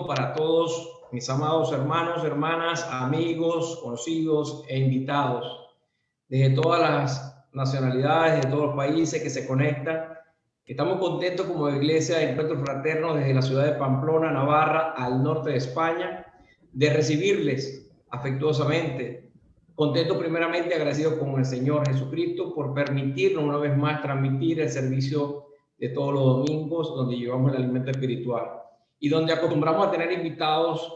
para todos mis amados hermanos, hermanas, amigos, conocidos e invitados desde todas las nacionalidades, de todos los países que se conectan. Estamos contentos como iglesia de Encuentro Fraterno desde la ciudad de Pamplona, Navarra, al norte de España, de recibirles afectuosamente. Contentos primeramente, agradecidos con el Señor Jesucristo por permitirnos una vez más transmitir el servicio de todos los domingos donde llevamos el alimento espiritual y donde acostumbramos a tener invitados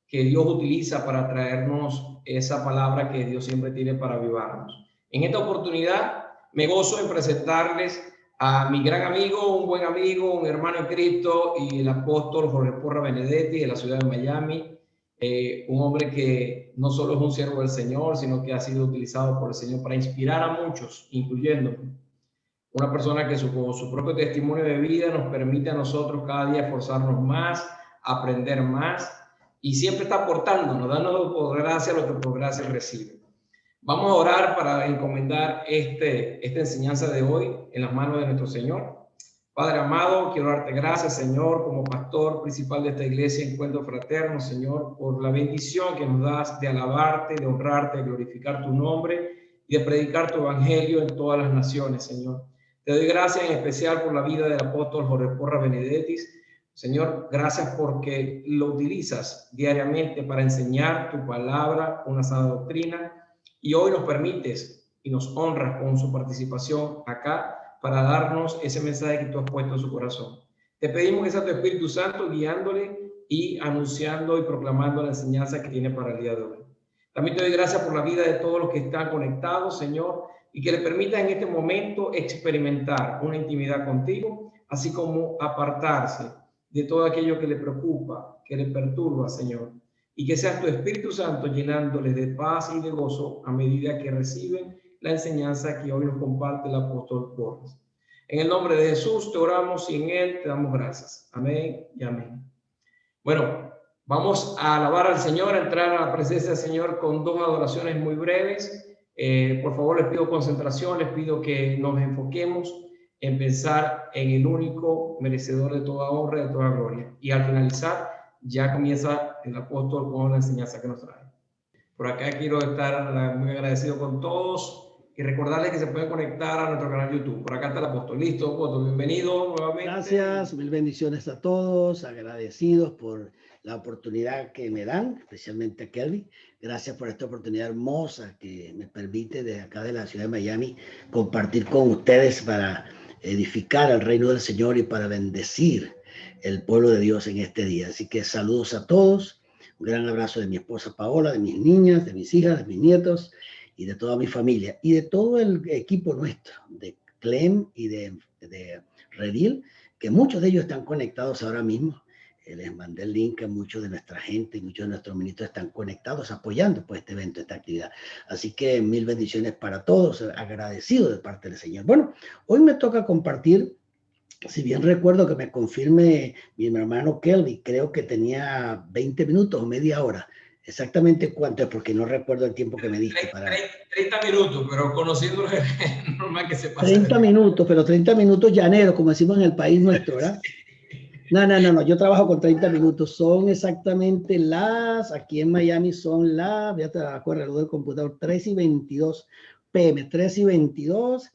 que Dios utiliza para traernos esa palabra que Dios siempre tiene para avivarnos. En esta oportunidad me gozo en presentarles a mi gran amigo, un buen amigo, un hermano en Cristo y el apóstol Jorge Porra Benedetti de la ciudad de Miami, un hombre que no solo es un siervo del Señor, sino que ha sido utilizado por el Señor para inspirar a muchos, incluyéndome. Una persona que con su propio testimonio de vida nos permite a nosotros cada día esforzarnos más, aprender más y siempre está aportándonos, dándonos por gracia lo que por gracia recibe. Vamos a orar para encomendar esta enseñanza de hoy en las manos de nuestro Señor. Padre amado, quiero darte gracias, Señor, como pastor principal de esta iglesia Encuentro Fraterno, Señor, por la bendición que nos das de alabarte, de honrarte, de glorificar tu nombre y de predicar tu evangelio en todas las naciones, Señor. Te doy gracias en especial por la vida del apóstol Jorge Porra Benedetti. Señor, gracias porque lo utilizas diariamente para enseñar tu palabra, una sana doctrina, y hoy nos permites y nos honras con su participación acá para darnos ese mensaje que tú has puesto en su corazón. Te pedimos que sea tu Espíritu Santo guiándole y anunciando y proclamando la enseñanza que tiene para el día de hoy. También te doy gracias por la vida de todos los que están conectados, Señor, y que le permitan en este momento experimentar una intimidad contigo, así como apartarse de todo aquello que le preocupa, que le perturba, Señor, y que sea tu Espíritu Santo llenándoles de paz y de gozo a medida que reciben la enseñanza que hoy nos comparte el apóstol Porras. En el nombre de Jesús te oramos y en él te damos gracias. Amén y amén. Bueno, vamos a alabar al Señor, a entrar a la presencia del Señor con dos adoraciones muy breves. Por favor, les pido concentración, les pido que nos enfoquemos en pensar en el único merecedor de toda honra, de toda gloria. Y al finalizar, ya comienza el apóstol con la enseñanza que nos trae. Por acá quiero estar muy agradecido con todos y recordarles que se pueden conectar a nuestro canal YouTube. Por acá está el apóstol. Listo, apóstol, bienvenido nuevamente. Gracias, mil bendiciones a todos, agradecidos por la oportunidad que me dan, especialmente a Kelly. Gracias por esta oportunidad hermosa que me permite desde acá de la ciudad de Miami compartir con ustedes para edificar el reino del Señor y para bendecir el pueblo de Dios en este día. Así que saludos a todos, un gran abrazo de mi esposa Paola, de mis niñas, de mis hijas, de mis nietos y de toda mi familia y de todo el equipo nuestro, de Clem y de Redil, que muchos de ellos están conectados ahora mismo. Les mandé el link a muchos de nuestra gente y muchos de nuestros ministros están conectados apoyando pues, este evento, esta actividad. Así que mil bendiciones para todos, agradecido de parte del Señor. Bueno, hoy me toca compartir, si bien recuerdo que me confirme mi hermano Kelly, creo que tenía 20 minutos o media hora. Exactamente cuánto es, porque no recuerdo el tiempo que me diste. 30 minutos, pero conociendo es normal que se pase. 30 minutos, pero 30 minutos llaneros, como decimos en el país nuestro, ¿verdad? No, yo trabajo con 30 minutos. Son exactamente aquí en Miami son voy a trabajar el reloj del computador, 3:22 p.m., 3:22,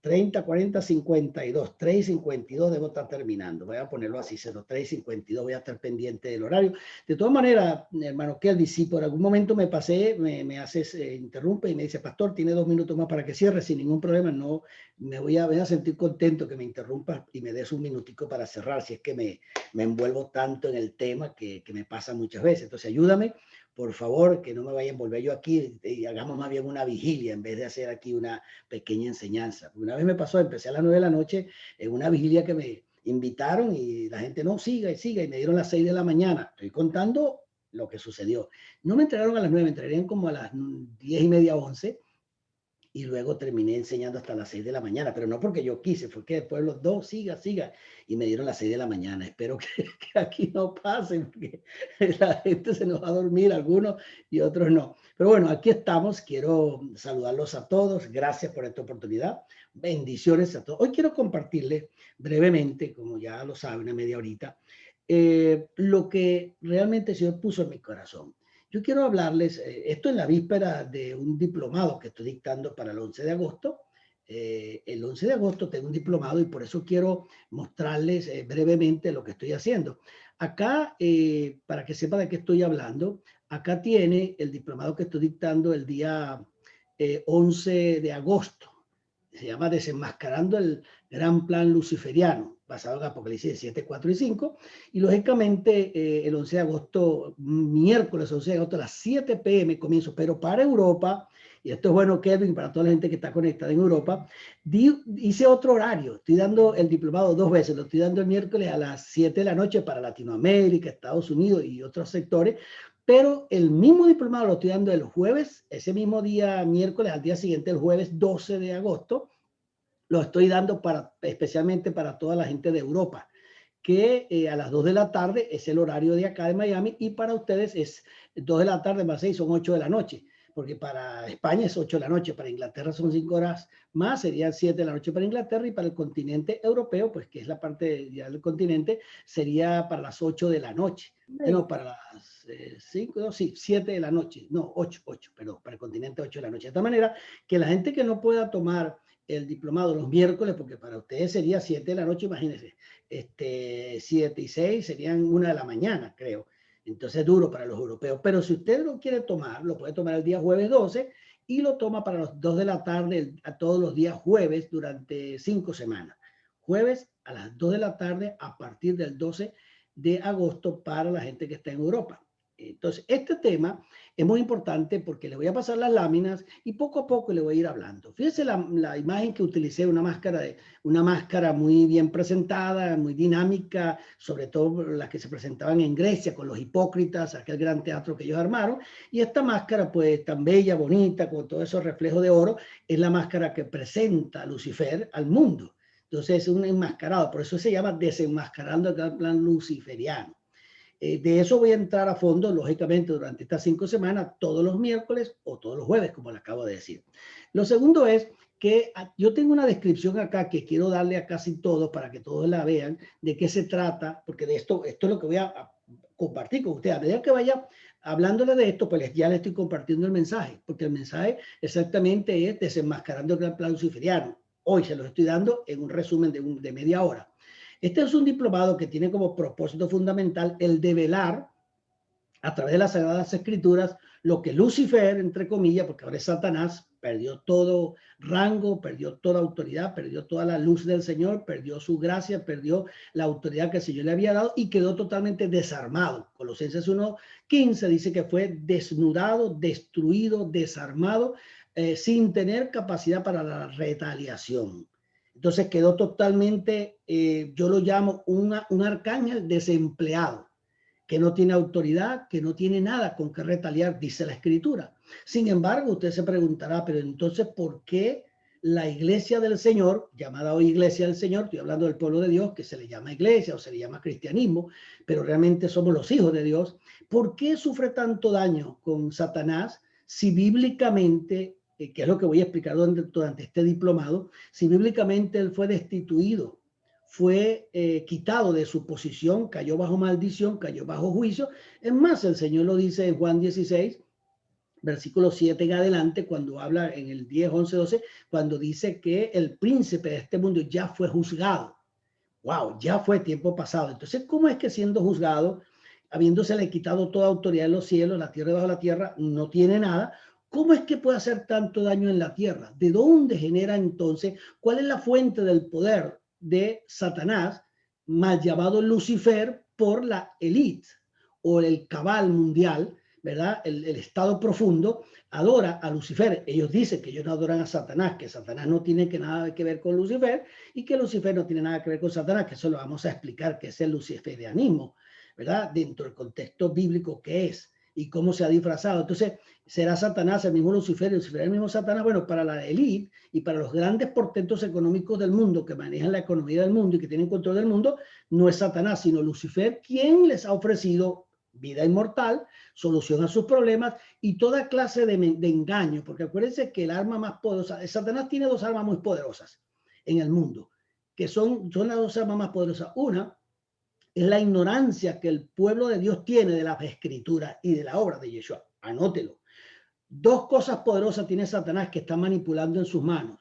30, 40, 52, 3:52 debo estar terminando. Voy a ponerlo así, 03:52, voy a estar pendiente del horario. De todas maneras, hermano Kelly, si por algún momento me pasé, me haces, interrumpe y me dice, pastor, tiene 2 minutos más para que cierre, sin ningún problema, no, me voy a sentir contento que me interrumpas y me des un minutico para cerrar, si es que me envuelvo tanto en el tema que me pasa muchas veces. Entonces, ayúdame, por favor, que no me vaya a envolver yo aquí y hagamos más bien una vigilia en vez de hacer aquí una pequeña enseñanza. Una vez me pasó, empecé a las 9 de la noche en una vigilia que me invitaron y la gente no, siga y me dieron las 6 de la mañana. Estoy contando lo que sucedió. No me entregaron a las 9, me entregaron como a las 10:30, 11. Y luego terminé enseñando hasta las 6 de la mañana, pero no porque yo quise, fue que después los dos, siga, y me dieron las 6 de la mañana. Espero que aquí no pase, porque la gente se nos va a dormir, algunos y otros no. Pero bueno, aquí estamos, quiero saludarlos a todos, gracias por esta oportunidad, bendiciones a todos. Hoy quiero compartirles brevemente, como ya lo saben, una media horita, lo que realmente el Señor puso en mi corazón. Yo quiero hablarles, esto en la víspera de un diplomado que estoy dictando para el 11 de agosto. El 11 de agosto tengo un diplomado y por eso quiero mostrarles brevemente lo que estoy haciendo. Acá, para que sepa de qué estoy hablando, acá tiene el diplomado que estoy dictando el día 11 de agosto. Se llama Desenmascarando el Gran Plan Luciferiano, basado en Apocalipsis 7, 4 y 5. Y lógicamente el 11 de agosto, miércoles 11 de agosto a las 7 p.m. comienzo, pero para Europa, y esto es bueno, Kevin, para toda la gente que está conectada en Europa, hice otro horario. Estoy dando el diplomado 2 veces, lo estoy dando el miércoles a las 7 de la noche para Latinoamérica, Estados Unidos y otros sectores. Pero el mismo diplomado lo estoy dando el jueves, ese mismo día, miércoles, al día siguiente, el jueves 12 de agosto, lo estoy dando especialmente para toda la gente de Europa, que a las 2 de la tarde es el horario de acá de Miami, y para ustedes es 2 de la tarde más 6, son 8 de la noche, porque para España es 8 de la noche, para Inglaterra son 5 horas más, serían 7 de la noche para Inglaterra, y para el continente europeo, pues que es la parte ya del continente, sería para las 8 de la noche. No, para las 5, no, sí, 7 de la noche, no, 8, perdón, para el continente 8 de la noche. De esta manera que la gente que no pueda tomar el diplomado los miércoles, porque para ustedes sería 7 de la noche, imagínense, 7 y 6 serían 1 de la mañana, creo. Entonces es duro para los europeos. Pero si usted lo quiere tomar, lo puede tomar el día jueves 12 y lo toma para las 2 de la tarde a todos los días jueves durante 5 semanas. Jueves a las 2 de la tarde a partir del 12 de agosto para la gente que está en Europa. Entonces, este tema es muy importante porque le voy a pasar las láminas y poco a poco le voy a ir hablando. Fíjense la imagen que utilicé, una máscara muy bien presentada, muy dinámica, sobre todo las que se presentaban en Grecia con los hipócritas, aquel gran teatro que ellos armaron. Y esta máscara, pues tan bella, bonita, con todo esos reflejos de oro, es la máscara que presenta a Lucifer al mundo. Entonces es un enmascarado, por eso se llama Desenmascarando el Gran Plan Luciferiano. De eso voy a entrar a fondo, lógicamente, durante estas 5 semanas, todos los miércoles o todos los jueves, como le acabo de decir. Lo segundo es que yo tengo una descripción acá que quiero darle a casi todos para que todos la vean, de qué se trata, porque de esto es lo que voy a compartir con ustedes. A medida que vaya hablándole de esto, pues ya le estoy compartiendo el mensaje, porque el mensaje exactamente es Desenmascarando el Gran Plan Luciferiano. Hoy se los estoy dando en un resumen de media hora. Este es un diplomado que tiene como propósito fundamental el develar a través de las Sagradas Escrituras lo que Lucifer, entre comillas, porque ahora es Satanás, perdió todo rango, perdió toda autoridad, perdió toda la luz del Señor, perdió su gracia, perdió la autoridad que el Señor le había dado y quedó totalmente desarmado. Colosenses 1:15 dice que fue desnudado, destruido, desarmado, sin tener capacidad para la retaliación. Entonces quedó totalmente, yo lo llamo un arcángel desempleado, que no tiene autoridad, que no tiene nada con qué retaliar, dice la Escritura. Sin embargo, usted se preguntará, pero entonces, ¿por qué la iglesia del Señor, llamada hoy iglesia del Señor, estoy hablando del pueblo de Dios, que se le llama iglesia o se le llama cristianismo, pero realmente somos los hijos de Dios, ¿por qué sufre tanto daño con Satanás si bíblicamente, que es lo que voy a explicar durante este diplomado, si bíblicamente él fue destituido, fue quitado de su posición, cayó bajo maldición, cayó bajo juicio? Es más, el Señor lo dice en Juan 16, versículo 7 en adelante, cuando habla en el 10, 11, 12, cuando dice que el príncipe de este mundo ya fue juzgado. Wow, ya fue tiempo pasado. Entonces, ¿cómo es que siendo juzgado, habiéndosele quitado toda autoridad en los cielos, la tierra y bajo la tierra, no tiene nada? ¿Cómo es que puede hacer tanto daño en la tierra? ¿De dónde genera entonces? ¿Cuál es la fuente del poder de Satanás, mal llamado Lucifer por la élite o el cabal mundial, ¿verdad? El estado profundo adora a Lucifer. Ellos dicen que ellos no adoran a Satanás, que Satanás no tiene nada que ver con Lucifer y que Lucifer no tiene nada que ver con Satanás, que eso lo vamos a explicar, que es el luciferianismo, ¿verdad? Dentro del contexto bíblico que es y cómo se ha disfrazado. Entonces, ¿será Satanás el mismo Lucifer y Lucifer el mismo Satanás? Bueno, para la élite y para los grandes portentos económicos del mundo que manejan la economía del mundo y que tienen control del mundo, no es Satanás, sino Lucifer, quien les ha ofrecido vida inmortal, solución a sus problemas y toda clase de engaño, porque acuérdense que el arma más poderosa, Satanás tiene 2 armas muy poderosas en el mundo, que son las 2 armas más poderosas. Una es la ignorancia que el pueblo de Dios tiene de las escrituras y de la obra de Yeshua. Anótelo. Dos cosas poderosas tiene Satanás que está manipulando en sus manos.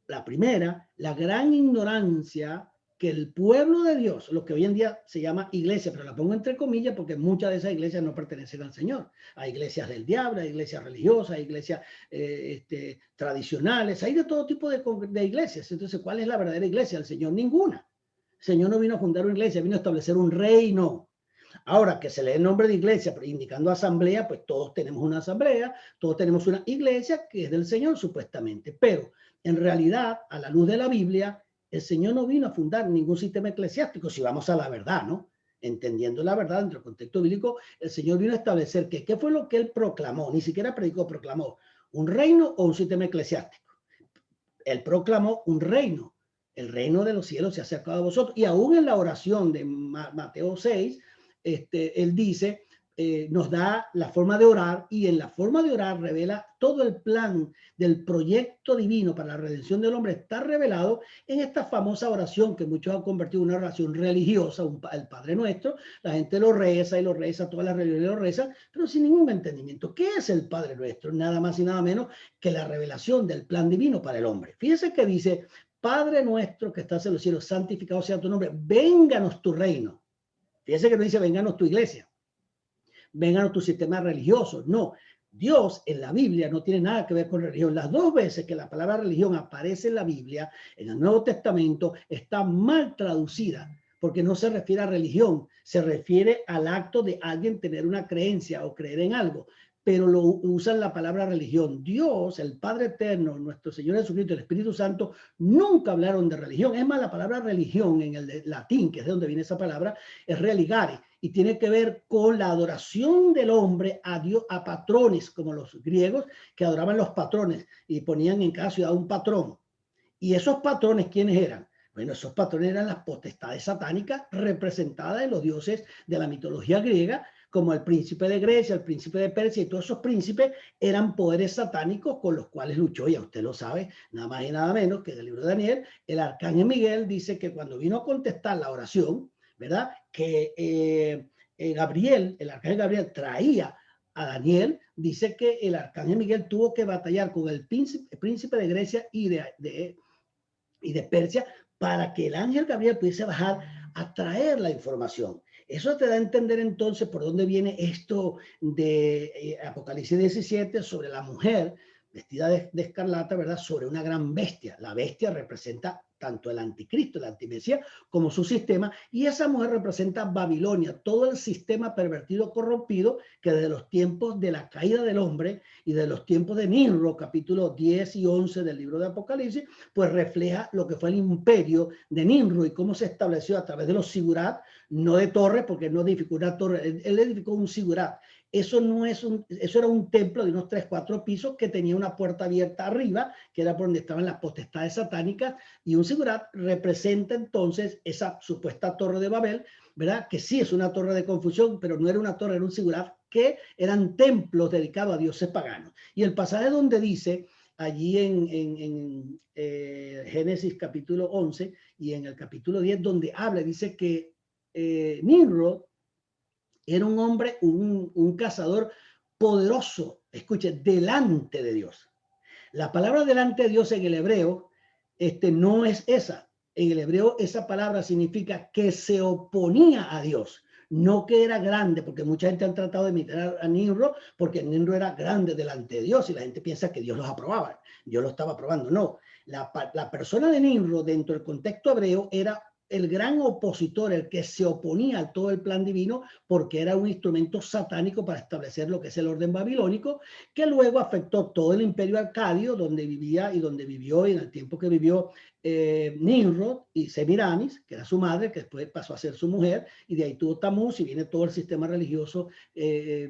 La primera, la gran ignorancia que el pueblo de Dios, lo que hoy en día se llama iglesia, pero la pongo entre comillas porque muchas de esas iglesias no pertenecen al Señor. Hay iglesias del diablo, hay iglesias religiosas, hay iglesias tradicionales, hay de todo tipo de iglesias. Entonces, ¿cuál es la verdadera iglesia? El Señor, ninguna. El Señor no vino a fundar una iglesia, vino a establecer un reino. Ahora que se lee el nombre de iglesia, pero indicando asamblea, pues todos tenemos una asamblea, todos tenemos una iglesia que es del Señor supuestamente, pero en realidad, a la luz de la Biblia, el Señor no vino a fundar ningún sistema eclesiástico, si vamos a la verdad, ¿no? Entendiendo la verdad dentro del contexto bíblico, el Señor vino a establecer que qué fue lo que Él proclamó, ni siquiera predicó, proclamó un reino o un sistema eclesiástico. Él proclamó un reino, el reino de los cielos se ha acercado a vosotros, y aún en la oración de Mateo 6, él dice, nos da la forma de orar, y en la forma de orar revela todo el plan del proyecto divino para la redención del hombre. Está revelado en esta famosa oración que muchos han convertido en una oración religiosa, el Padre Nuestro. La gente lo reza y lo reza, todas las religiones lo rezan, pero sin ningún entendimiento. ¿Qué es el Padre Nuestro? Nada más y nada menos que la revelación del plan divino para el hombre. Fíjese que dice, Padre Nuestro que estás en los cielos, santificado sea tu nombre, vénganos tu reino. Fíjese que no dice vénganos tu iglesia, vénganos tu sistema religioso. No, Dios en la Biblia no tiene nada que ver con religión. Las dos veces que la palabra religión aparece en la Biblia, en el Nuevo Testamento, está mal traducida, porque no se refiere a religión, se refiere al acto de alguien tener una creencia o creer en algo, pero lo usan la palabra religión. Dios, el Padre Eterno, nuestro Señor Jesucristo, el Espíritu Santo, nunca hablaron de religión. Es más, la palabra religión en el latín, que es de donde viene esa palabra, es religare, y tiene que ver con la adoración del hombre a Dios, a patrones, como los griegos, que adoraban los patrones y ponían en cada ciudad un patrón. Y esos patrones, ¿quiénes eran? Bueno, esos patrones eran las potestades satánicas representadas en los dioses de la mitología griega, como el príncipe de Grecia, el príncipe de Persia, y todos esos príncipes eran poderes satánicos con los cuales luchó, ya usted lo sabe, nada más y nada menos que del libro de Daniel. El arcángel Miguel dice que cuando vino a contestar la oración, ¿verdad? Que Gabriel, el arcángel Gabriel traía a Daniel, dice que el arcángel Miguel tuvo que batallar con el príncipe de Grecia y de Persia para que el ángel Gabriel pudiese bajar a traer la información. Eso te da a entender entonces por dónde viene esto de Apocalipsis 17 sobre la mujer vestida de escarlata, ¿verdad? Sobre una gran bestia. La bestia representa tanto el anticristo, el antimesías, como su sistema, y esa mujer representa Babilonia, todo el sistema pervertido, corrompido, que desde los tiempos de la caída del hombre y de los tiempos de Nimrod, capítulos 10 y 11 del libro de Apocalipsis, pues refleja lo que fue el imperio de Nimrod y cómo se estableció a través de los sigurat, no de torres, porque no edificó una torre, él edificó un sigurat. Eso era un templo de unos 3-4 pisos que tenía una puerta abierta arriba, que era por donde estaban las potestades satánicas, y un sigurat representa entonces esa supuesta torre de Babel, ¿verdad? Que sí es una torre de confusión, pero no era una torre, era un sigurat, que eran templos dedicados a dioses paganos. Y el pasaje donde dice, allí en Génesis capítulo 11 y en el capítulo 10, donde habla, dice que Nimrod era un hombre, un cazador poderoso, escuche, delante de Dios. La palabra delante de Dios en el hebreo no es esa. En el hebreo esa palabra significa que se oponía a Dios, no que era grande, porque mucha gente ha tratado de imitar a Nimrod, porque Nimrod era grande delante de Dios y la gente piensa que Dios los aprobaba. Dios lo estaba aprobando. No, la persona de Nimrod dentro del contexto hebreo era el gran opositor, el que se oponía a todo el plan divino, porque era un instrumento satánico para establecer lo que es el orden babilónico, que luego afectó todo el imperio arcadio, donde vivía y donde vivió, y en el tiempo que vivió Nimrod y Semiramis, que era su madre, que después pasó a ser su mujer, y de ahí tuvo Tamuz, y viene todo el sistema religioso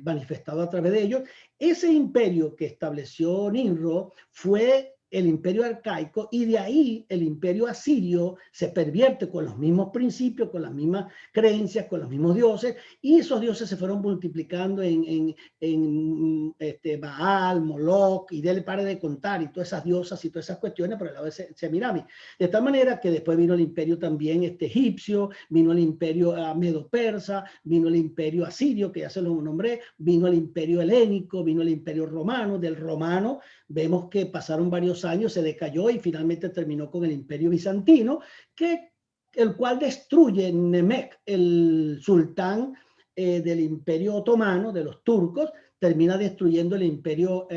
manifestado a través de ellos. Ese imperio que estableció Nimrod fue el imperio arcaico, y de ahí el imperio asirio se pervierte con los mismos principios, con las mismas creencias, con los mismos dioses, y esos dioses se fueron multiplicando en Baal, Moloch, y déle pare de contar, y todas esas diosas y todas esas cuestiones por el lado de Semiramis. De tal manera que después vino el imperio también egipcio, vino el imperio medo-persa, vino el imperio asirio, que ya se lo nombré, vino el imperio helénico, vino el imperio romano. Del romano vemos que pasaron varios años, se decayó y finalmente terminó con el imperio bizantino, el cual destruye Nemec, el sultán del imperio otomano, de los turcos, termina destruyendo el imperio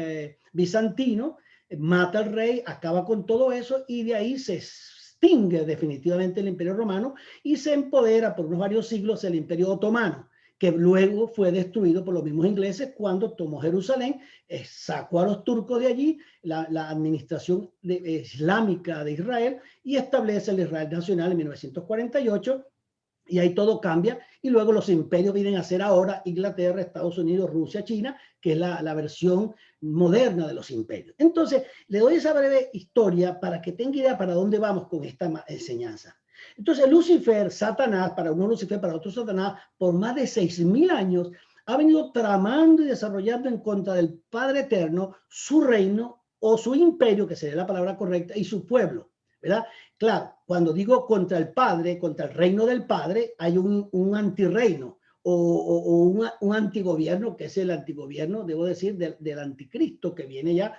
bizantino, mata al rey, acaba con todo eso, y de ahí se extingue definitivamente el imperio romano y se empodera por unos varios siglos el imperio otomano, que luego fue destruido por los mismos ingleses cuando tomó Jerusalén, sacó a los turcos de allí, la administración islámica de Israel, y establece el Israel nacional en 1948, y ahí todo cambia, y luego los imperios vienen a ser ahora Inglaterra, Estados Unidos, Rusia, China, que es la versión moderna de los imperios. Entonces, le doy esa breve historia para que tenga idea para dónde vamos con esta enseñanza. Entonces, Lucifer, Satanás, para uno Lucifer, para otro Satanás, por más de 6.000 años, ha venido tramando y desarrollando en contra del Padre Eterno su reino o su imperio, que sería la palabra correcta, y su pueblo, ¿verdad? Claro, cuando digo contra el Padre, contra el reino del Padre, hay un antirreino o un antigobierno, que es el antigobierno, debo decir, del anticristo, que viene ya,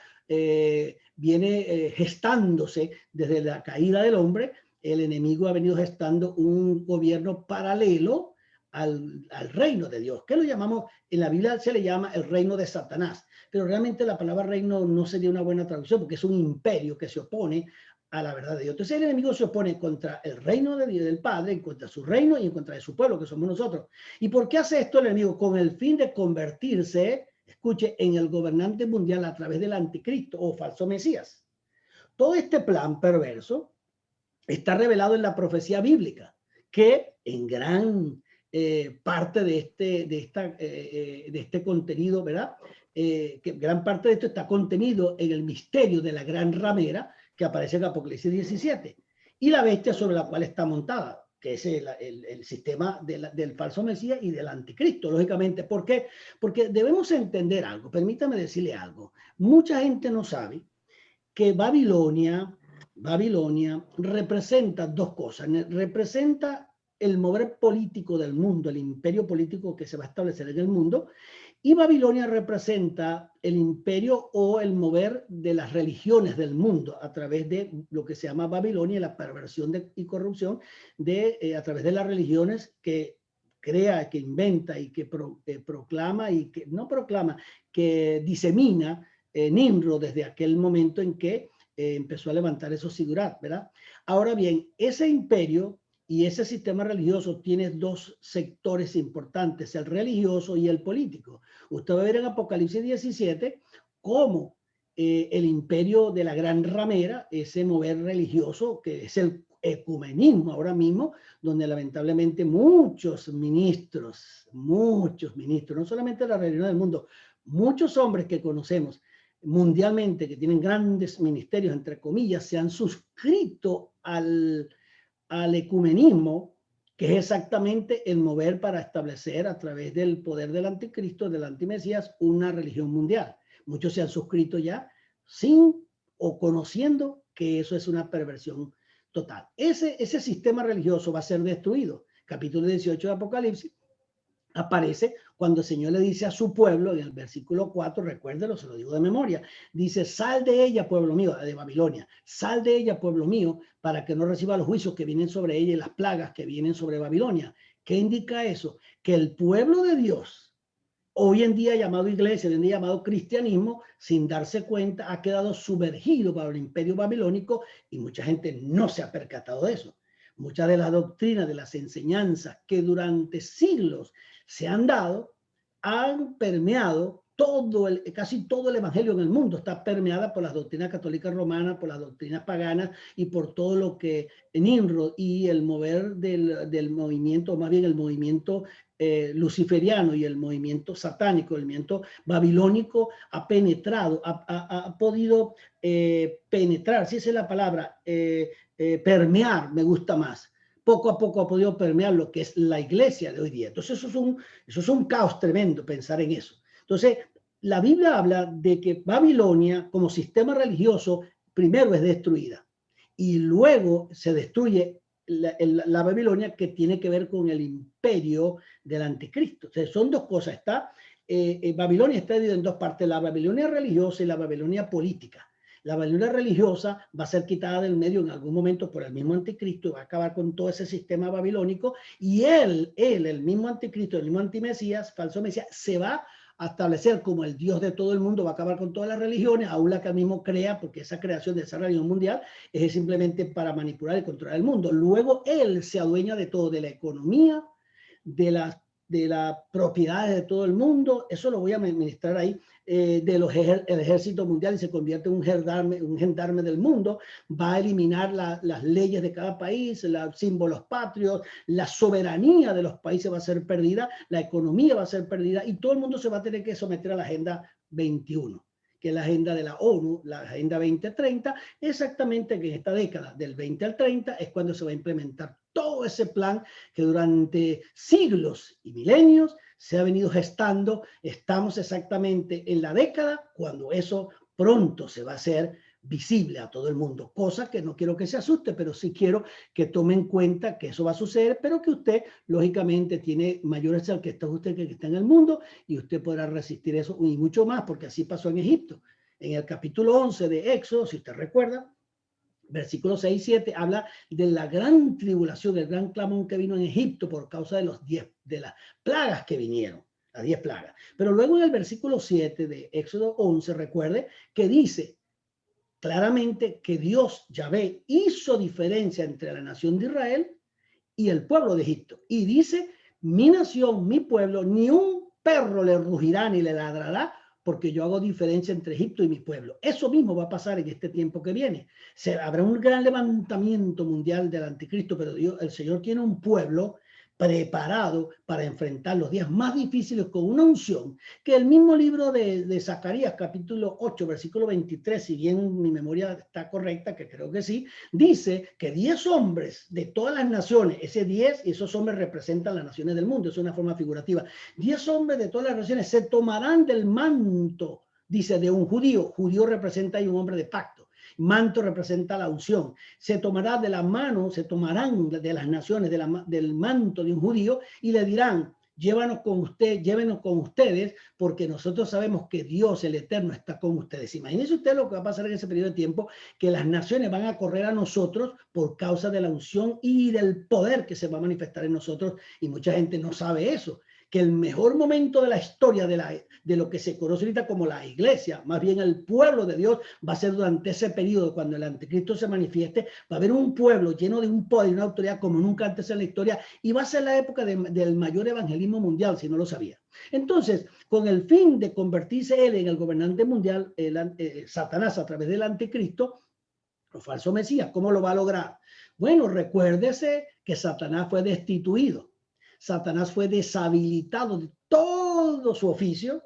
viene gestándose desde la caída del hombre. El enemigo ha venido gestando un gobierno paralelo al reino de Dios, que lo llamamos, en la Biblia se le llama el reino de Satanás, pero realmente la palabra reino no sería una buena traducción, porque es un imperio que se opone a la verdad de Dios. Entonces el enemigo se opone contra el reino de Dios, del Padre, en contra de su reino y en contra de su pueblo, que somos nosotros. ¿Y por qué hace esto el enemigo? Con el fin de convertirse, escuche, en el gobernante mundial a través del anticristo o falso Mesías. Todo este plan perverso está revelado en la profecía bíblica, que en gran parte de este contenido, ¿verdad? Que gran parte de esto está contenido en el misterio de la gran ramera que aparece en Apocalipsis 17, y la bestia sobre la cual está montada, que es el sistema del falso Mesías y del anticristo, lógicamente. ¿Por qué? Porque debemos entender algo, permítame decirle algo. Mucha gente no sabe que Babilonia representa dos cosas. Representa el mover político del mundo, el imperio político que se va a establecer en el mundo, y Babilonia representa el imperio o el mover de las religiones del mundo a través de lo que se llama Babilonia, la perversión y corrupción a través de las religiones que crea, que inventa y que proclama y que no proclama, que disemina Nimrod desde aquel momento en que empezó a levantar esos sigurat, ¿verdad? Ahora bien, ese imperio y ese sistema religioso tiene dos sectores importantes, el religioso y el político. Usted va a ver en Apocalipsis 17 cómo el imperio de la gran ramera, ese mover religioso, que es el ecumenismo ahora mismo, donde lamentablemente muchos ministros, no solamente la religión del mundo, muchos hombres que conocemos mundialmente, que tienen grandes ministerios, entre comillas, se han suscrito al ecumenismo, que es exactamente el mover para establecer a través del poder del anticristo, del antimesías, una religión mundial. Muchos se han suscrito ya sin o conociendo que eso es una perversión total. Ese sistema religioso va a ser destruido. Capítulo 18 de Apocalipsis aparece cuando el Señor le dice a su pueblo, en el versículo 4, recuérdelo, se lo digo de memoria, dice: sal de ella, pueblo mío, de Babilonia, sal de ella, pueblo mío, para que no reciba los juicios que vienen sobre ella y las plagas que vienen sobre Babilonia. ¿Qué indica eso? Que el pueblo de Dios, hoy en día llamado iglesia, hoy en día llamado cristianismo, sin darse cuenta, ha quedado sumergido por el imperio babilónico, y mucha gente no se ha percatado de eso. Muchas de las doctrinas, de las enseñanzas que durante siglos se han dado, han permeado casi todo el evangelio en el mundo. Está permeada por las doctrinas católicas romanas, por las doctrinas paganas y por todo lo que Nimrod y el mover del movimiento, más bien el movimiento luciferiano y el movimiento satánico, el movimiento babilónico ha penetrado, ha podido penetrar, si esa es la palabra, permear, me gusta más. Poco a poco ha podido permear lo que es la iglesia de hoy día. Entonces eso es un caos tremendo pensar en eso. Entonces la Biblia habla de que Babilonia como sistema religioso primero es destruida y luego se destruye la Babilonia, que tiene que ver con el imperio del anticristo. O sea, son dos cosas. Babilonia está dividida en dos partes, la Babilonia religiosa y la Babilonia política. La Babilonia religiosa va a ser quitada del medio en algún momento por el mismo anticristo, va a acabar con todo ese sistema babilónico, y el mismo anticristo, el mismo antimesías, falso mesías, se va a establecer como el Dios de todo el mundo, va a acabar con todas las religiones, aún la que él mismo crea, porque esa creación de esa religión mundial es simplemente para manipular y controlar el mundo. Luego él se adueña de todo, de la economía, de las propiedades de todo el mundo. Eso lo voy a ministrar ahí, el ejército mundial, y se convierte en un gendarme del mundo. Va a eliminar las leyes de cada país, los símbolos patrios, la soberanía de los países va a ser perdida, la economía va a ser perdida, y todo el mundo se va a tener que someter a la Agenda 21, que es la agenda de la ONU, la Agenda 2030, exactamente, que en esta década del 20 al 30 es cuando se va a implementar todo ese plan que durante siglos y milenios se ha venido gestando. Estamos exactamente en la década cuando eso pronto se va a hacer visible a todo el mundo, cosa que no quiero que se asuste, pero sí quiero que tome en cuenta que eso va a suceder, pero que usted lógicamente tiene mayores al que está usted, que está en el mundo, y usted podrá resistir eso y mucho más, porque así pasó en Egipto. En el capítulo 11 de Éxodo, si usted recuerda, versículos 6 y 7, habla de la gran tribulación, el gran clamor que vino en Egipto por causa de las plagas que vinieron, las 10 plagas. Pero luego en el versículo 7 de Éxodo 11, recuerde que dice claramente que Dios, Yahvé, hizo diferencia entre la nación de Israel y el pueblo de Egipto. Y dice, mi nación, mi pueblo, ni un perro le rugirá ni le ladrará, porque yo hago diferencia entre Egipto y mi pueblo. Eso mismo va a pasar en este tiempo que viene. Habrá un gran levantamiento mundial del anticristo, pero el Señor tiene un pueblo preparado para enfrentar los días más difíciles con una unción que el mismo libro de Zacarías, capítulo 8, versículo 23, si bien mi memoria está correcta, que creo que sí, dice que 10 hombres de todas las naciones, esos hombres representan las naciones del mundo, es una forma figurativa, 10 hombres de todas las naciones se tomarán del manto, dice, de un judío. Judío representa ahí un hombre de pacto. Manto representa la unción. Se tomará de la mano, se tomarán de las naciones del manto de un judío y le dirán, llévenos con ustedes, porque nosotros sabemos que Dios, el Eterno, está con ustedes. Imagínense usted lo que va a pasar en ese periodo de tiempo, que las naciones van a correr a nosotros por causa de la unción y del poder que se va a manifestar en nosotros, y mucha gente no sabe eso, que el mejor momento de la historia de lo que se conoce ahorita como la iglesia, más bien el pueblo de Dios, va a ser durante ese periodo, cuando el anticristo se manifieste. Va a haber un pueblo lleno de un poder y una autoridad como nunca antes en la historia, y va a ser la época del mayor evangelismo mundial, si no lo sabía. Entonces, con el fin de convertirse él en el gobernante mundial, Satanás, a través del anticristo o falso mesías, ¿cómo lo va a lograr? Bueno, recuérdese que Satanás fue destituido. Satanás fue deshabilitado de todo su oficio,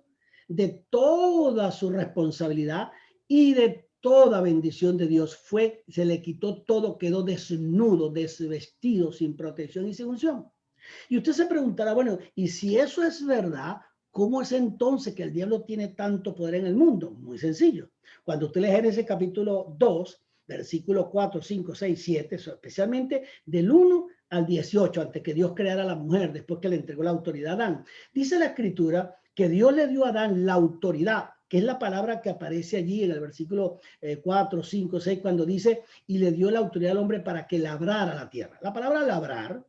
de toda su responsabilidad y de toda bendición de Dios. Se le quitó todo, quedó desnudo, desvestido, sin protección y sin unción. Y usted se preguntará, bueno, y si eso es verdad, ¿cómo es entonces que el diablo tiene tanto poder en el mundo? Muy sencillo. Cuando usted lee Génesis capítulo 2, versículos 4, 5, 6, 7, especialmente del 1 al 18, antes que Dios creara a la mujer, después que le entregó la autoridad a Adán. Dice la escritura que Dios le dio a Adán la autoridad, que es la palabra que aparece allí en el versículo 4, 5, 6, cuando dice, y le dio la autoridad al hombre para que labrara la tierra. La palabra labrar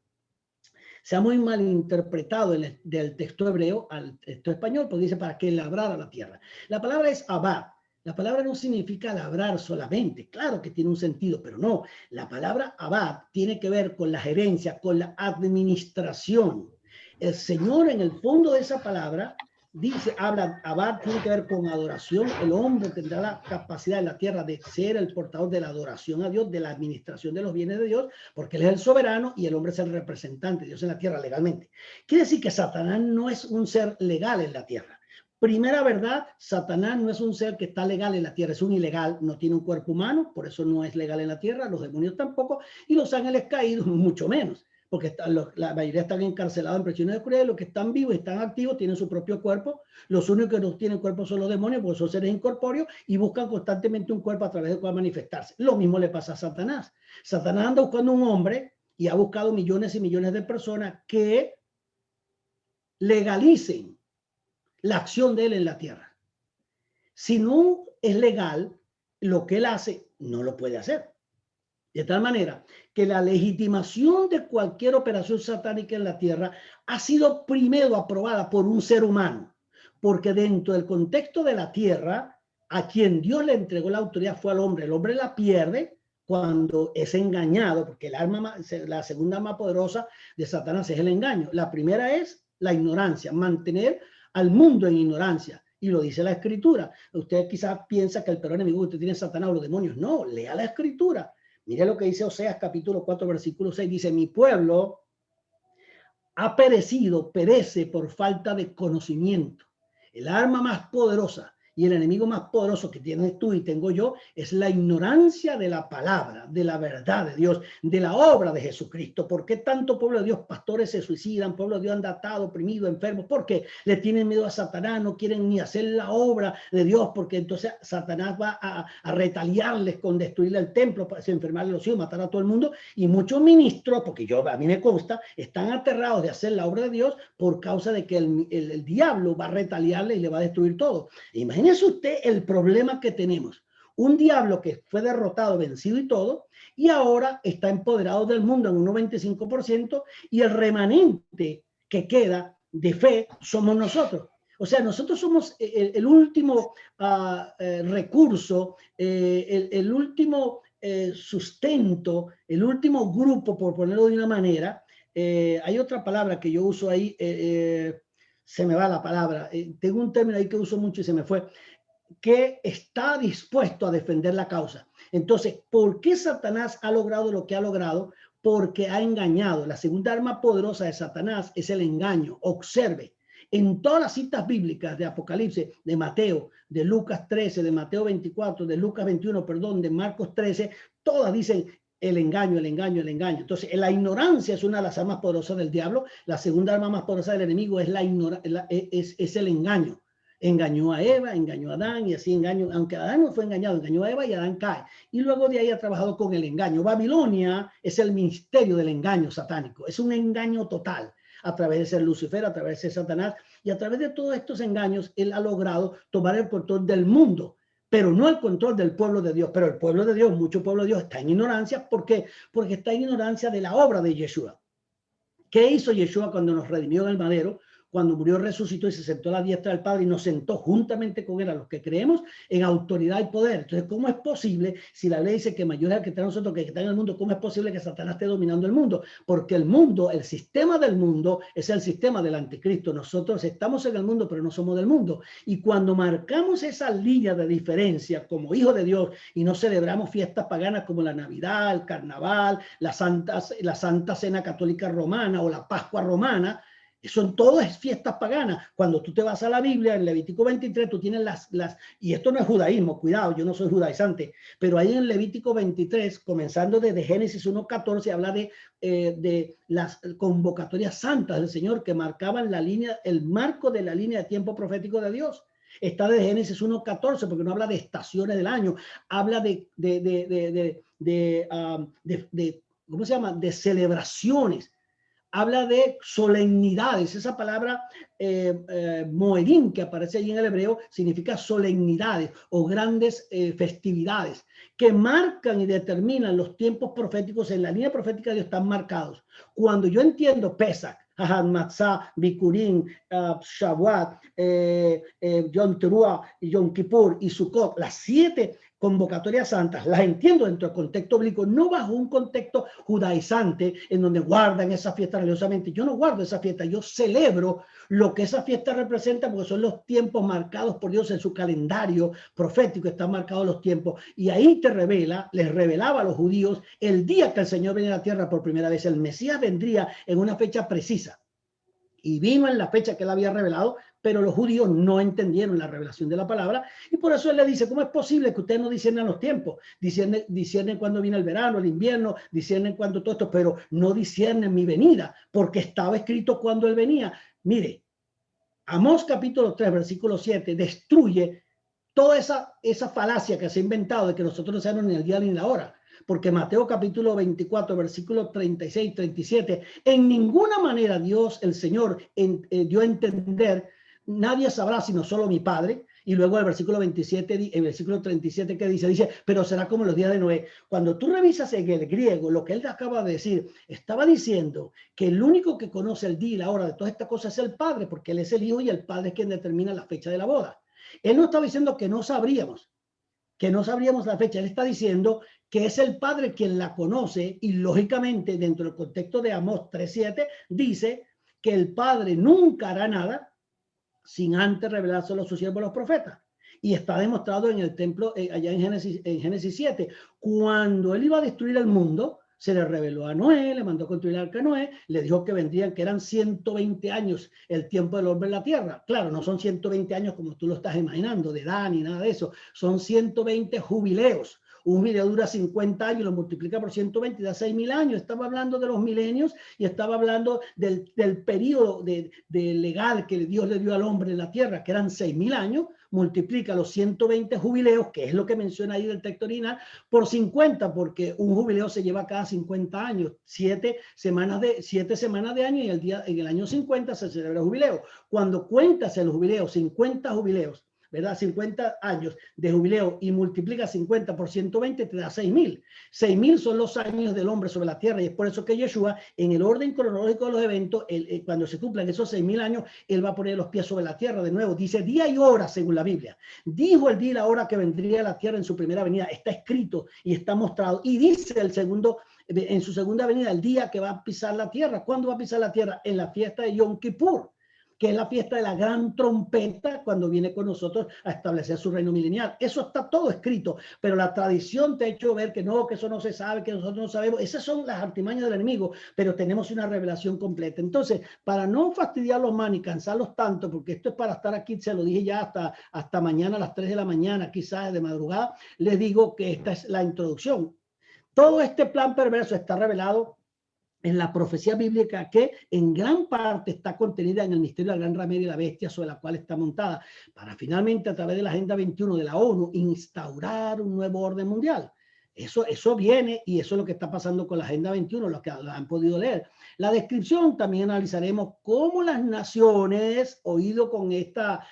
se ha muy mal interpretado del texto hebreo al texto español, porque dice para que labrara la tierra. La palabra es abad. La palabra no significa labrar solamente, claro que tiene un sentido, pero no. La palabra abad tiene que ver con la gerencia, con la administración. El Señor, en el fondo de esa palabra, dice, habla, Abad tiene que ver con adoración. El hombre tendrá la capacidad en la tierra de ser el portador de la adoración a Dios, de la administración de los bienes de Dios, porque él es el soberano y el hombre es el representante de Dios en la tierra legalmente. Quiere decir que Satanás no es un ser legal en la tierra. Primera verdad, Satanás no es un ser que está legal en la tierra, es un ilegal, no tiene un cuerpo humano, por eso no es legal en la tierra, los demonios tampoco, y los ángeles caídos mucho menos, porque la mayoría están encarcelados en prisiones de oscuridad, los que están vivos, están activos, tienen su propio cuerpo, los únicos que no tienen cuerpo son los demonios, porque son seres incorpóreos y buscan constantemente un cuerpo a través del cual manifestarse. Lo mismo le pasa a Satanás. Satanás anda buscando un hombre y ha buscado millones y millones de personas que legalicen la acción de él en la tierra. Si no es legal, lo que él hace no lo puede hacer. De tal manera que la legitimación de cualquier operación satánica en la tierra ha sido primero aprobada por un ser humano, porque dentro del contexto de la tierra, a quien Dios le entregó la autoridad fue al hombre. El hombre la pierde cuando es engañado, porque la segunda arma poderosa de Satanás es el engaño. La primera es la ignorancia, mantener al mundo en ignorancia, y lo dice la escritura. Usted quizás piensa que el peor enemigo que usted tiene es Satanás o los demonios. No, lea la escritura. Mire lo que dice Oseas capítulo 4 versículo 6, dice: mi pueblo ha perecido, perece por falta de conocimiento. El arma más poderosa y el enemigo más poderoso que tienes tú y tengo yo es la ignorancia de la palabra, de la verdad de Dios, de la obra de Jesucristo. ¿Por qué tanto pueblo de Dios, pastores se suicidan, pueblo de Dios anda atado, oprimido, enfermo? Porque le tienen miedo a Satanás, no quieren ni hacer la obra de Dios, porque entonces Satanás va a retaliarles con destruirle el templo, para enfermarle los hijos, matar a todo el mundo. Y muchos ministros, porque a mí me consta, están aterrados de hacer la obra de Dios por causa de que el diablo va a retaliarle y le va a destruir todo. Imagínese usted el problema que tenemos. Un diablo que fue derrotado, vencido y todo, y ahora está empoderado del mundo en un 95%, y el remanente que queda de fe somos nosotros. O sea, nosotros somos el último recurso, el último sustento, el último grupo, por ponerlo de una manera. Hay otra palabra que yo uso ahí, se me va la palabra, tengo un término ahí que uso mucho y se me fue, que está dispuesto a defender la causa. Entonces, ¿por qué Satanás ha logrado lo que ha logrado? Porque ha engañado. La segunda arma poderosa de Satanás es el engaño. Observe, en todas las citas bíblicas de Apocalipsis, de Mateo, de Lucas 13, de Mateo 24, de Lucas 21, perdón, de Marcos 13, todas dicen el engaño, el engaño, el engaño. Entonces, la ignorancia es una de las armas poderosas del diablo. La segunda arma más poderosa del enemigo es es el engaño. Engañó a Eva, engañó a Adán, y así engañó, aunque Adán no fue engañado, engañó a Eva y Adán cae. Y luego de ahí ha trabajado con el engaño. Babilonia es el ministerio del engaño satánico. Es un engaño total a través de ser Lucifer, a través de ser Satanás, y a través de todos estos engaños, él ha logrado tomar el control del mundo, pero no el control del pueblo de Dios. Pero el pueblo de Dios, mucho pueblo de Dios, está en ignorancia. ¿Por qué? Porque está en ignorancia de la obra de Yeshua. ¿Qué hizo Yeshua cuando nos redimió en el madero? Cuando murió, resucitó y se sentó a la diestra del Padre y nos sentó juntamente con él, a los que creemos, en autoridad y poder. Entonces, ¿cómo es posible, si la ley dice que mayor es el que está en nosotros que el que está en el mundo, cómo es posible que Satanás esté dominando el mundo? Porque el mundo, el sistema del mundo, es el sistema del anticristo. Nosotros estamos en el mundo, pero no somos del mundo. Y cuando marcamos esa línea de diferencia como hijos de Dios y no celebramos fiestas paganas como la Navidad, el Carnaval, la Santa Cena Católica Romana o la Pascua Romana, son todas fiestas paganas. Cuando tú te vas a la Biblia, en Levítico 23, tú tienes y esto no es judaísmo, cuidado, yo no soy judaizante, pero ahí en Levítico 23, comenzando desde Génesis 1:14, habla de las convocatorias santas del Señor que marcaban la línea, el marco de la línea de tiempo profético de Dios. Está de Génesis 1:14, porque no habla de estaciones del año, habla ¿cómo se llama? De celebraciones. Habla de solemnidades. Esa palabra moedim, que aparece ahí en el hebreo, significa solemnidades o grandes festividades que marcan y determinan los tiempos proféticos. En la línea profética de Dios están marcados. Cuando yo entiendo Pesach, Matzah, Bikurim, Shavuot, Yom Teruah, Yom Kippur y Sukkot, las 7 convocatorias santas, las entiendo dentro del contexto bíblico, no bajo un contexto judaizante en donde guardan esa fiesta religiosamente. Yo no guardo esa fiesta, yo celebro lo que esa fiesta representa porque son los tiempos marcados por Dios en su calendario profético, están marcados los tiempos. Y ahí te revela, les revelaba a los judíos el día que el Señor venía a la tierra por primera vez. El Mesías vendría en una fecha precisa. Y vino en la fecha que él había revelado, pero los judíos no entendieron la revelación de la palabra, y por eso él le dice, ¿cómo es posible que ustedes no disciernen los tiempos? Disciernen cuando viene el verano, el invierno, disciernen cuando todo esto, pero no disciernen mi venida, porque estaba escrito cuando él venía. Mire, Amós capítulo 3, versículo 7, destruye toda esa falacia que se ha inventado de que nosotros no sabemos ni el día ni la hora. Porque Mateo capítulo 24, versículo 36, 37, en ninguna manera Dios, el Señor, dio a entender, nadie sabrá sino solo mi Padre. Y luego el versículo 27, el versículo 37 que dice, pero será como los días de Noé. Cuando tú revisas en el griego, lo que él acaba de decir, estaba diciendo que el único que conoce el día y la hora de todas estas cosas es el Padre, porque él es el Hijo y el Padre es quien determina la fecha de la boda. Él no estaba diciendo que no sabríamos la fecha. Él está diciendo que es el Padre quien la conoce, y lógicamente dentro del contexto de Amós 3:7 dice que el Padre nunca hará nada sin antes revelárselo a sus siervos los profetas. Y está demostrado en el templo, allá en Génesis 7, cuando él iba a destruir el mundo, se le reveló a Noé, le mandó construir el arca a Noé, le dijo que vendrían, que eran 120 años el tiempo del hombre en la tierra. Claro, no son 120 años como tú lo estás imaginando, de edad ni nada de eso, son 120 jubileos. Un jubileo dura 50 años, lo multiplica por 120 y da 6.000 años. Estaba hablando de los milenios y estaba hablando del periodo de legal que Dios le dio al hombre en la tierra, que eran 6.000 años. Multiplica los 120 jubileos, que es lo que menciona ahí del texto original, por 50, porque un jubileo se lleva cada 50 años, 7 semanas de año, y en el año 50 se celebra el jubileo. Cuando cuentas el jubileo, 50 jubileos, ¿verdad? 50 años de jubileo y multiplica 50 por 120, te da 6.000. 6.000 son los años del hombre sobre la tierra, y es por eso que Yeshua, en el orden cronológico de los eventos, cuando se cumplan esos 6.000 años, él va a poner los pies sobre la tierra de nuevo. Dice día y hora según la Biblia. Dijo el día y la hora que vendría a la tierra en su primera venida. Está escrito y está mostrado. Y dice en su segunda venida, el día que va a pisar la tierra. ¿Cuándo va a pisar la tierra? En la fiesta de Yom Kippur, que es la fiesta de la gran trompeta, cuando viene con nosotros a establecer su reino milenial. Eso está todo escrito, pero la tradición te ha hecho ver que no, que eso no se sabe, que nosotros no sabemos. Esas son las artimañas del enemigo, pero tenemos una revelación completa. Entonces, para no fastidiarlos más ni cansarlos tanto, porque esto es para estar aquí, se lo dije ya hasta mañana a las 3 de la mañana, quizás de madrugada, les digo que esta es la introducción. Todo este plan perverso está revelado en la profecía bíblica, que en gran parte está contenida en el misterio de la gran ramera y la bestia sobre la cual está montada, para finalmente a través de la Agenda 21 de la ONU instaurar un nuevo orden mundial. Eso viene, y eso es lo que está pasando con la Agenda 21, los que la han podido leer. La descripción también analizaremos cómo las naciones, oído con esta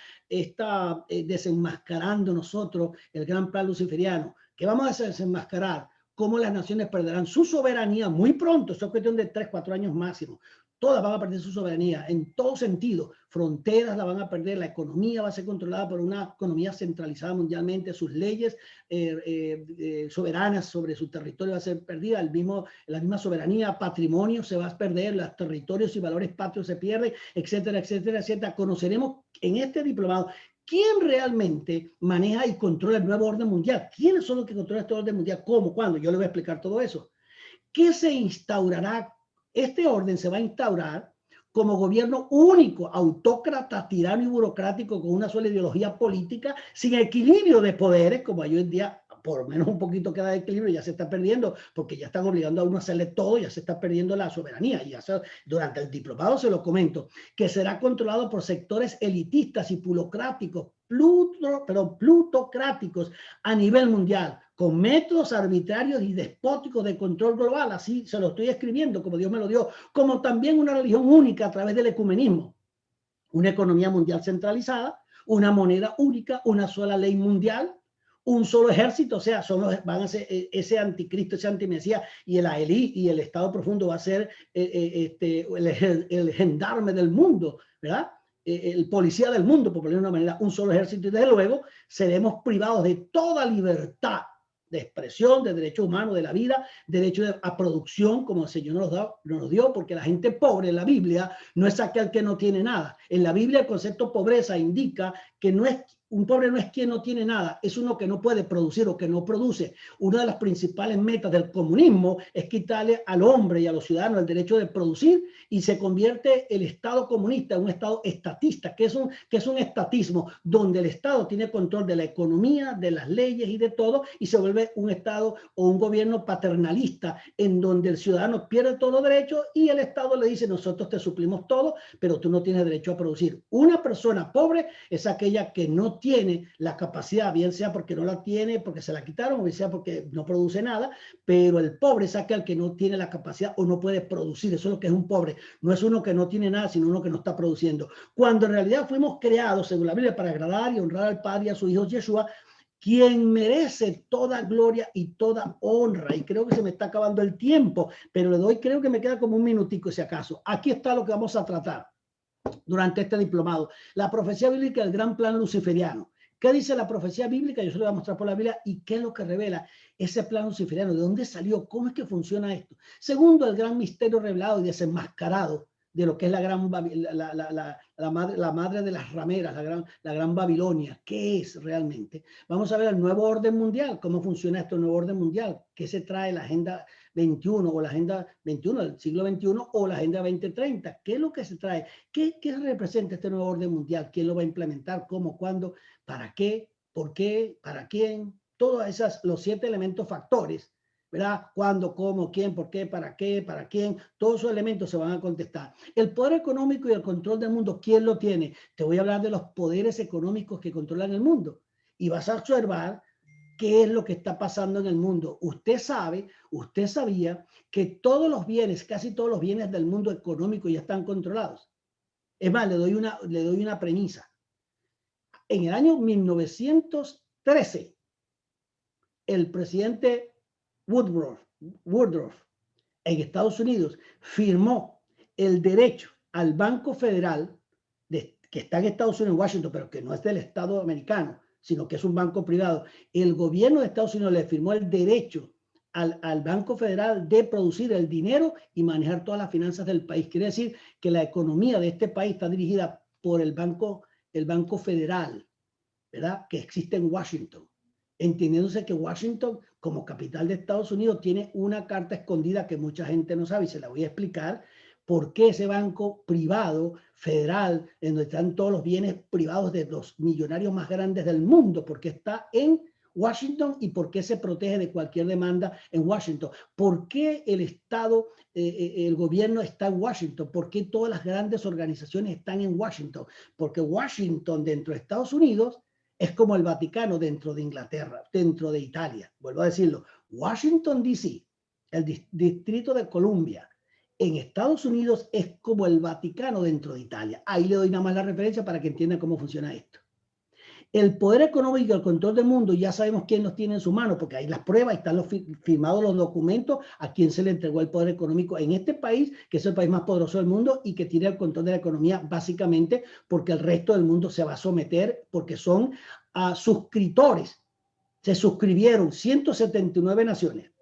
desenmascarando nosotros el gran plan luciferiano, que vamos a desenmascarar, cómo las naciones perderán su soberanía muy pronto. Eso es cuestión de 3-4 años máximo. Todas van a perder su soberanía en todo sentido. Fronteras la van a perder, la economía va a ser controlada por una economía centralizada mundialmente, sus leyes soberanas sobre su territorio va a ser perdida, la misma soberanía, patrimonio se va a perder, los territorios y valores patrios se pierden, etcétera, etcétera, etcétera. Conoceremos en este diplomado ¿quién realmente maneja y controla el nuevo orden mundial? ¿Quiénes son los que controlan este orden mundial? ¿Cómo? ¿Cuándo? Yo les voy a explicar todo eso. ¿Qué se instaurará? Este orden se va a instaurar como gobierno único, autócrata, tirano y burocrático, con una sola ideología política, sin equilibrio de poderes, como hay hoy en día. Por lo menos un poquito queda de equilibrio, ya se está perdiendo, porque ya están obligando a uno a hacerle todo, ya se está perdiendo la soberanía. Y durante el diplomado se lo comento, que será controlado por sectores elitistas y plutocráticos a nivel mundial, con métodos arbitrarios y despóticos de control global. Así se lo estoy escribiendo, como Dios me lo dio, como también una religión única a través del ecumenismo, una economía mundial centralizada, una moneda única, una sola ley mundial, un solo ejército. O sea, van a ser ese anticristo, ese antimesías, y el Aelí y el Estado profundo va a ser el gendarme del mundo, ¿verdad? el policía del mundo, por ponerlo de una manera, un solo ejército, y desde luego seremos privados de toda libertad de expresión, de derechos humanos, de la vida, derecho a producción, como el Señor nos dio, porque la gente pobre en la Biblia no es aquel que no tiene nada. En la Biblia el concepto pobreza indica que no es, un pobre no es quien no tiene nada, es uno que no puede producir o que no produce. Una de las principales metas del comunismo es quitarle al hombre y a los ciudadanos el derecho de producir, y se convierte el Estado comunista en un Estado estatista, que es un estatismo donde el Estado tiene control de la economía, de las leyes y de todo, y se vuelve un Estado o un gobierno paternalista en donde el ciudadano pierde todos los derechos y el Estado le dice: nosotros te suplimos todo, pero tú no tienes derecho a producir. Una persona pobre es aquella que no tiene la capacidad, bien sea porque no la tiene, porque se la quitaron, o bien sea porque no produce nada, pero el pobre es aquel que no tiene la capacidad o no puede producir. Eso es lo que es un pobre. No es uno que no tiene nada, sino uno que no está produciendo. Cuando en realidad fuimos creados, según la Biblia, para agradar y honrar al Padre y a su Hijo Yeshua, quien merece toda gloria y toda honra. Y creo que se me está acabando el tiempo, pero le doy, creo que me queda como un minutico si acaso. Aquí está lo que vamos a tratar durante este diplomado: la profecía bíblica del gran plan luciferiano. ¿Qué dice la profecía bíblica? Yo se lo voy a mostrar por la Biblia. ¿Y qué es lo que revela ese plan luciferiano? ¿De dónde salió? ¿Cómo es que funciona esto? Segundo, el gran misterio revelado y desenmascarado de lo que es la madre de las rameras, la gran Babilonia. ¿Qué es realmente? Vamos a ver el nuevo orden mundial, cómo funciona este nuevo orden mundial, qué se trae la Agenda 21 o la Agenda 21 del siglo XXI o la Agenda 2030. ¿Qué es lo que se trae? ¿Qué representa este nuevo orden mundial? ¿Quién lo va a implementar? ¿Cómo? ¿Cuándo? ¿Para qué? ¿Por qué? ¿Para quién? Todos esos, los 7 elementos factores, ¿verdad? ¿Cuándo? ¿Cómo? ¿Quién? ¿Por qué? ¿Para qué? ¿Para quién? Todos esos elementos se van a contestar. El poder económico y el control del mundo, ¿quién lo tiene? Te voy a hablar de los poderes económicos que controlan el mundo. Y vas a observar qué es lo que está pasando en el mundo. Usted sabía que todos los bienes, casi todos los bienes del mundo económico ya están controlados. Es más, le doy una premisa. En el año 1913, el presidente Woodruff en Estados Unidos firmó el derecho al Banco Federal, que está en Estados Unidos, en Washington, pero que no es del Estado americano, sino que es un banco privado. El gobierno de Estados Unidos le firmó el derecho al Banco Federal de producir el dinero y manejar todas las finanzas del país. Quiere decir que la economía de este país está dirigida por el Banco Federal, ¿verdad?, que existe en Washington. Entendiéndose que Washington, como capital de Estados Unidos, tiene una carta escondida que mucha gente no sabe, y se la voy a explicar. ¿Por qué ese banco privado federal, en donde están todos los bienes privados de los millonarios más grandes del mundo, porque está en Washington, y por qué se protege de cualquier demanda en Washington? ¿Por qué el Estado, el gobierno está en Washington? ¿Por qué todas las grandes organizaciones están en Washington? Porque Washington, dentro de Estados Unidos, es como el Vaticano dentro de Inglaterra, dentro de Italia. Vuelvo a decirlo: Washington, D.C., el Distrito de Columbia, en Estados Unidos es como el Vaticano dentro de Italia. Ahí le doy nada más la referencia para que entiendan cómo funciona esto. El poder económico y el control del mundo, ya sabemos quién los tiene en su mano, porque hay las pruebas, están firmados los documentos a quién se le entregó el poder económico en este país, que es el país más poderoso del mundo y que tiene el control de la economía, básicamente porque el resto del mundo se va a someter, porque son suscriptores. Se suscribieron 179 naciones.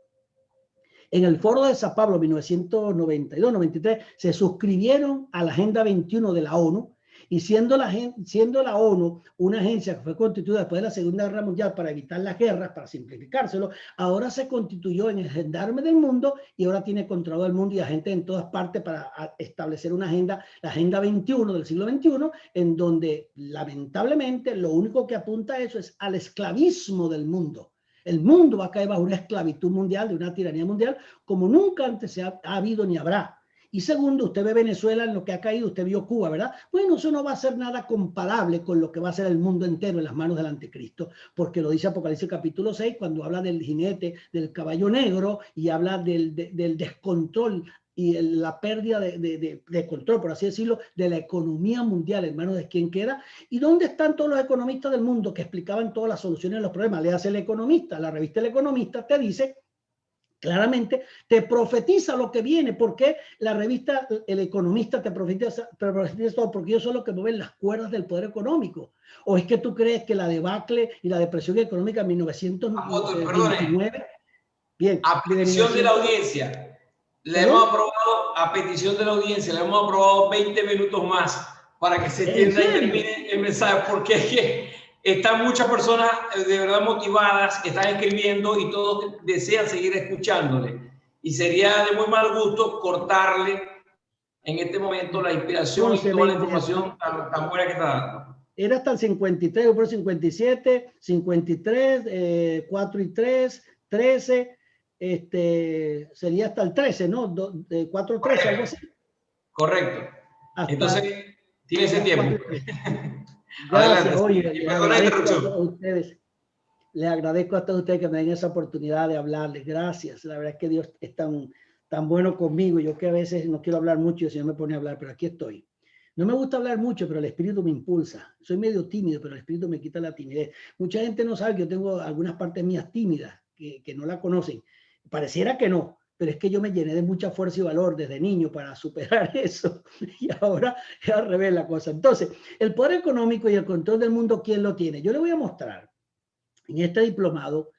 En el foro de Sao Paulo, 1992-93, se suscribieron a la Agenda 21 de la ONU, y siendo la ONU una agencia que fue constituida después de la Segunda Guerra Mundial para evitar las guerras, para simplificárselo, ahora se constituyó en el gendarme del mundo, y ahora tiene controlado el mundo y a gente en todas partes para establecer una agenda, la Agenda 21 del siglo XXI, en donde lamentablemente lo único que apunta a eso es al esclavismo del mundo. El mundo va a caer bajo una esclavitud mundial, de una tiranía mundial, como nunca antes ha habido ni habrá. Y segundo, usted ve Venezuela en lo que ha caído, usted vio Cuba, ¿verdad? Bueno, eso no va a ser nada comparable con lo que va a ser el mundo entero en las manos del anticristo, porque lo dice Apocalipsis capítulo 6, cuando habla del jinete, del caballo negro, y habla del descontrol y la pérdida de control, por así decirlo, de la economía mundial, en manos de quién queda. ¿Y dónde están todos los economistas del mundo que explicaban todas las soluciones a los problemas? Le hace El Economista, la revista El Economista te dice Claramente te profetiza lo que viene. Porque la revista El Economista te profetiza todo, porque ellos son los que mueven las cuerdas del poder económico. ¿O es que tú crees que la debacle y la depresión económica en 1929, bien, a petición de la audiencia, le hemos aprobado, a petición de la audiencia, le hemos aprobado 20 minutos más para que se entienda y termine el mensaje, porque es que están muchas personas de verdad motivadas que están escribiendo y todos desean seguir escuchándole. Y sería de muy mal gusto cortarle en este momento la inspiración y toda la información tan buena que está dando. Era hasta el 53, por 57, 53, 4 y 3, 13, sería hasta el 13, ¿no? 4, 13, algo así. Correcto. Hasta, entonces, tiene ese tiempo. Gracias, oye, les agradezco a todos ustedes. Les agradezco a todos ustedes que me den esa oportunidad de hablarles. Gracias. La verdad es que Dios es tan bueno conmigo. Yo que a veces no quiero hablar mucho y el Señor me pone a hablar, pero aquí estoy. No me gusta hablar mucho, pero el Espíritu me impulsa. Soy medio tímido, pero el Espíritu me quita la timidez. Mucha gente no sabe que yo tengo algunas partes mías tímidas, que no la conocen. Pareciera que no, pero es que yo me llené de mucha fuerza y valor desde niño para superar eso. Y ahora es al revés la cosa. Entonces, el poder económico y el control del mundo, ¿quién lo tiene? Yo le voy a mostrar en este diplomado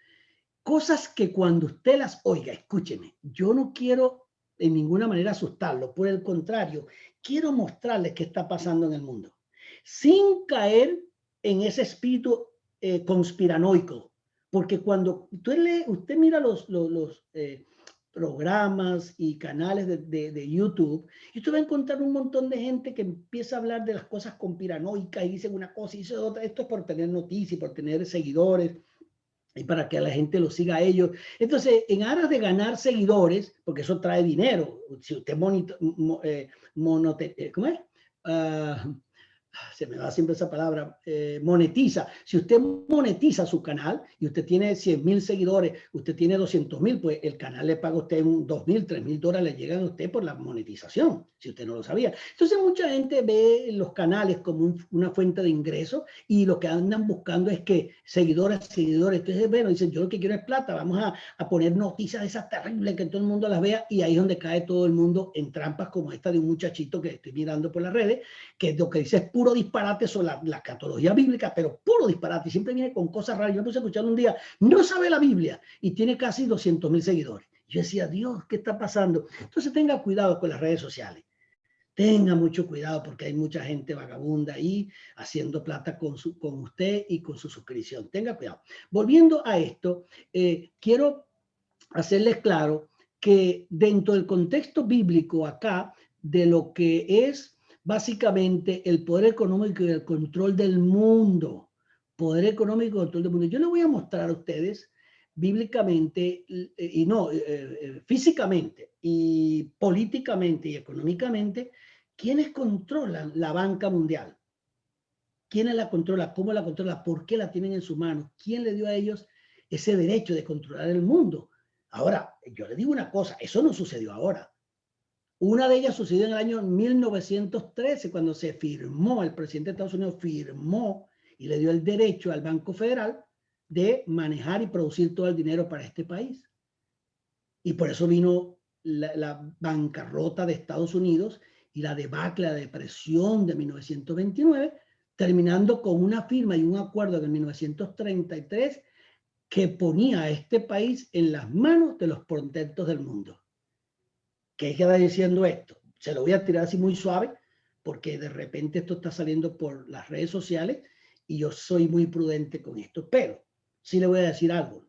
cosas que cuando usted las oiga, escúcheme, yo no quiero en ninguna manera asustarlo, por el contrario, quiero mostrarles qué está pasando en el mundo, sin caer en ese espíritu conspiranoico, porque cuando usted mira los programas y canales de YouTube, y usted va a encontrar un montón de gente que empieza a hablar de las cosas conspiranoicas y dice una cosa y dice otra. Esto es por tener noticias, por tener seguidores, y para que la gente lo siga a ellos. Entonces, en aras de ganar seguidores, porque eso trae dinero, si usted ¿cómo es? Se me va siempre esa palabra, monetiza. Si usted monetiza su canal y usted tiene 100,000 seguidores, usted tiene 200,000, pues el canal le paga a usted $2,000, $3,000, le llegan a usted por la monetización, si usted no lo sabía. Entonces mucha gente ve los canales como una fuente de ingresos y lo que andan buscando es que seguidores. Entonces, bueno, dicen, yo lo que quiero es plata, vamos a poner noticias de esas terribles que todo el mundo las vea, y ahí es donde cae todo el mundo en trampas como esta de un muchachito que estoy mirando por las redes, que lo que dice es puro disparate sobre la catología bíblica, pero puro disparate, y siempre viene con cosas raras. Yo me puse a escuchar un día, no sabe la Biblia, y tiene casi 200,000 seguidores. Yo decía, Dios, ¿qué está pasando? Entonces tenga cuidado con las redes sociales. Tenga mucho cuidado porque hay mucha gente vagabunda ahí haciendo plata con usted y con su suscripción. Tenga cuidado. Volviendo a esto, quiero hacerles claro que dentro del contexto bíblico acá, de lo que es básicamente el poder económico y el control del mundo, poder económico y control del mundo. Yo les voy a mostrar a ustedes bíblicamente y no, físicamente y políticamente y económicamente, ¿quiénes controlan la banca mundial? ¿Quiénes la controlan? ¿Cómo la controlan? ¿Por qué la tienen en sus manos? ¿Quién le dio a ellos ese derecho de controlar el mundo? Ahora, yo le digo una cosa, eso no sucedió ahora. Una de ellas sucedió en el año 1913, cuando se firmó, el presidente de Estados Unidos firmó y le dio el derecho al Banco Federal de manejar y producir todo el dinero para este país. Y por eso vino la bancarrota de Estados Unidos y la debacle, la depresión de 1929, terminando con una firma y un acuerdo en 1933 que ponía a este país en las manos de los potentos del mundo. ¿Qué queda diciendo esto? Se lo voy a tirar así muy suave, porque de repente esto está saliendo por las redes sociales y yo soy muy prudente con esto, pero sí le voy a decir algo.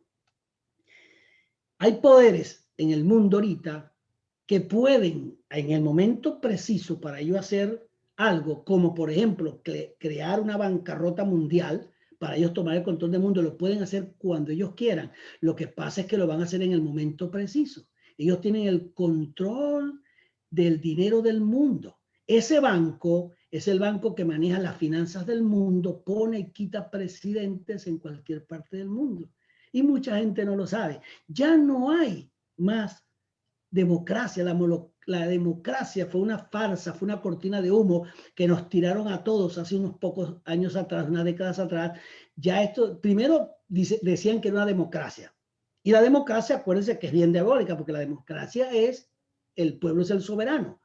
Hay poderes en el mundo ahorita que pueden, en el momento preciso para ellos hacer algo, como por ejemplo crear una bancarrota mundial, para ellos tomar el control del mundo, lo pueden hacer cuando ellos quieran. Lo que pasa es que lo van a hacer en el momento preciso. Ellos tienen el control del dinero del mundo. Ese banco es el banco que maneja las finanzas del mundo, pone y quita presidentes en cualquier parte del mundo. Y mucha gente no lo sabe. Ya no hay más democracia. La democracia fue una farsa, fue una cortina de humo que nos tiraron a todos hace unos pocos años atrás, unas décadas atrás. Ya esto, primero decían que era una democracia. Y la democracia, acuérdense que es bien diabólica, porque la democracia es, el pueblo es el soberano.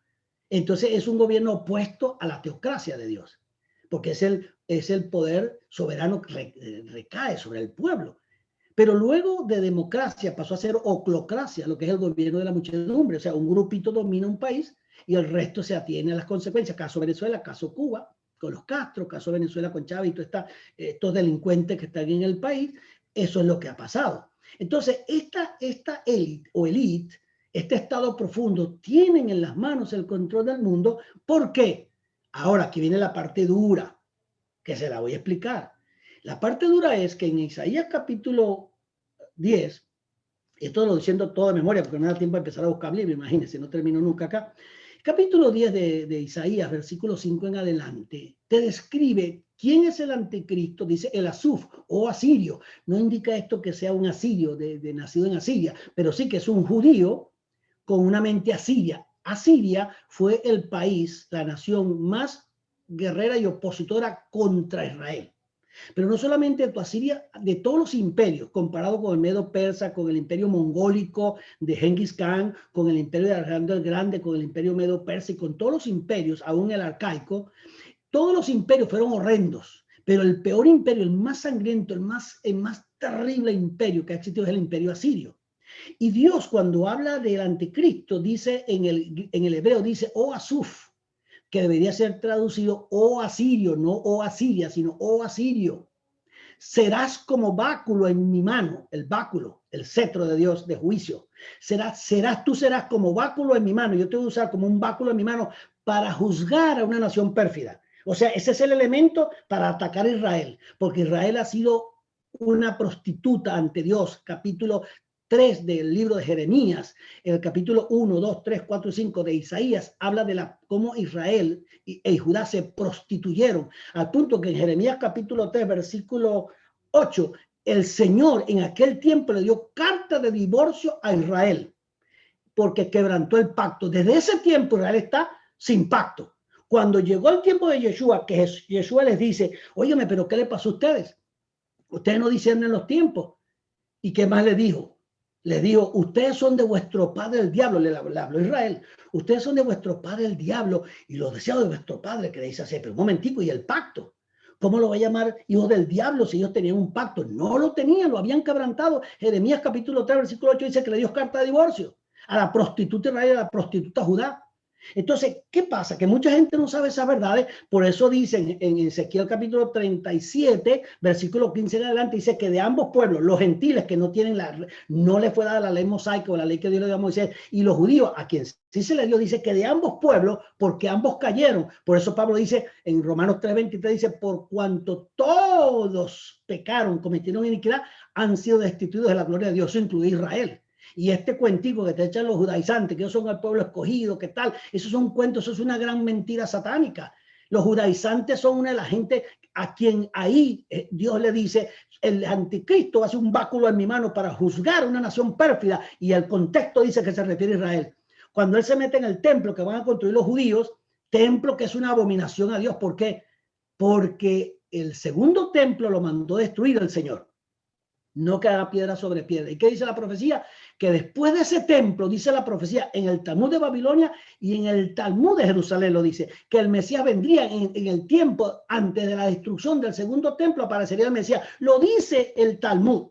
Entonces es un gobierno opuesto a la teocracia de Dios, porque es el poder soberano que recae sobre el pueblo. Pero luego de democracia pasó a ser oclocracia, lo que es el gobierno de la muchedumbre. O sea, un grupito domina un país y el resto se atiene a las consecuencias. Caso Venezuela, caso Cuba, con los Castro, caso Venezuela con Chávez y estos delincuentes que están en el país. Eso es lo que ha pasado. Entonces, esta élite o elite, este estado profundo, tienen en las manos el control del mundo. ¿Por qué? Ahora, aquí viene la parte dura, que se la voy a explicar. La parte dura es que en Isaías capítulo 10, esto lo diciendo todo de memoria porque no da tiempo de empezar a buscar libro, imagínense, no termino nunca acá. Capítulo 10 de Isaías, versículo 5 en adelante, te describe quién es el anticristo. Dice el Asuf o asirio. No indica esto que sea un asirio nacido en Asiria, pero sí que es un judío con una mente asiria. Asiria fue el país, la nación más guerrera y opositora contra Israel. Pero no solamente de Asiria, de todos los imperios, comparado con el Medo Persa, con el imperio mongólico de Genghis Khan, con el imperio de Alejandro el Grande, con el imperio Medo Persa y con todos los imperios, aún el arcaico, todos los imperios fueron horrendos, pero el peor imperio, el más sangriento, el más terrible imperio que ha existido es el imperio asirio. Y Dios, cuando habla del anticristo, dice en el hebreo, dice o Asuf, que debería ser traducido o asirio, no o asiria, sino o asirio. Serás como báculo en mi mano, el báculo, el cetro de Dios de juicio. Tú serás como báculo en mi mano. Yo te voy a usar como un báculo en mi mano para juzgar a una nación pérfida. O sea, ese es el elemento para atacar a Israel, porque Israel ha sido una prostituta ante Dios. Capítulo 3 del libro de Jeremías, el capítulo 1, 2, 3, 4 y 5 de Isaías habla de cómo Israel y Judá se prostituyeron, al punto que en Jeremías capítulo 3, versículo 8, el Señor en aquel tiempo le dio carta de divorcio a Israel, porque quebrantó el pacto. Desde ese tiempo Israel está sin pacto. Cuando llegó el tiempo de Yeshua, que Yeshua les dice, óyeme, pero ¿qué le pasó a ustedes? Ustedes no disciernen los tiempos. ¿Y qué más les dijo? Les dijo, ustedes son de vuestro padre el diablo, le habló Israel, ustedes son de vuestro padre el diablo y los deseos de vuestro padre, que le dice así, pero un momentico, ¿y el pacto? ¿Cómo lo va a llamar hijos del diablo si ellos tenían un pacto? No lo tenían, lo habían quebrantado. Jeremías capítulo 3, versículo 8 dice que le dio carta de divorcio a la prostituta Israel y a la prostituta Judá. Entonces, ¿qué pasa? Que mucha gente no sabe esas verdades, por eso dicen en Ezequiel capítulo 37, versículo 15 en adelante, dice que de ambos pueblos, los gentiles que no les fue dada la ley mosaica o la ley que Dios le dio a Moisés, y los judíos a quien sí se le dio, dice que de ambos pueblos, porque ambos cayeron. Por eso Pablo dice en Romanos 3:23, dice, por cuanto todos pecaron, cometieron iniquidad, han sido destituidos de la gloria de Dios, eso incluye Israel. Y este cuentico que te echan los judaizantes, que ellos son el pueblo escogido, ¿qué tal? Esos son cuentos, eso es una gran mentira satánica. Los judaizantes son una de las gente a quien ahí Dios le dice, el anticristo va a ser un báculo en mi mano para juzgar a una nación pérfida, y el contexto dice que se refiere a Israel. Cuando él se mete en el templo que van a construir los judíos, templo que es una abominación a Dios. ¿Por qué? Porque el segundo templo lo mandó destruir el Señor. No quedará piedra sobre piedra. ¿Y qué dice la profecía? Que después de ese templo, dice la profecía en el Talmud de Babilonia y en el Talmud de Jerusalén, lo dice, que el Mesías vendría en el tiempo antes de la destrucción del segundo templo, aparecería el Mesías. Lo dice el Talmud.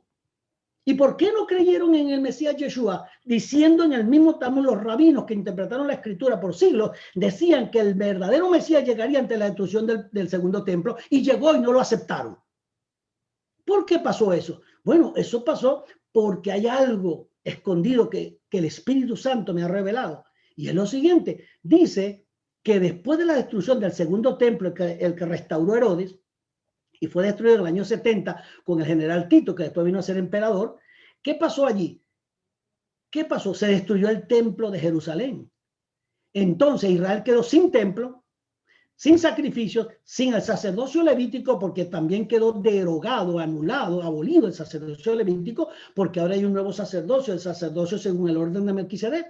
¿Y por qué no creyeron en el Mesías Yeshua? Diciendo en el mismo Talmud, los rabinos que interpretaron la escritura por siglos, decían que el verdadero Mesías llegaría ante la destrucción del segundo templo, y llegó y no lo aceptaron. ¿Por qué pasó eso? Bueno, eso pasó porque hay algo escondido que el Espíritu Santo me ha revelado. Y es lo siguiente, dice que después de la destrucción del segundo templo, el que restauró Herodes, y fue destruido en el año 70 con el general Tito, que después vino a ser emperador, ¿qué pasó allí? ¿Qué pasó? Se destruyó el templo de Jerusalén. Entonces Israel quedó sin templo, sin sacrificios, sin el sacerdocio levítico, porque también quedó derogado, anulado, abolido el sacerdocio levítico, porque ahora hay un nuevo sacerdocio, el sacerdocio según el orden de Melquisedec.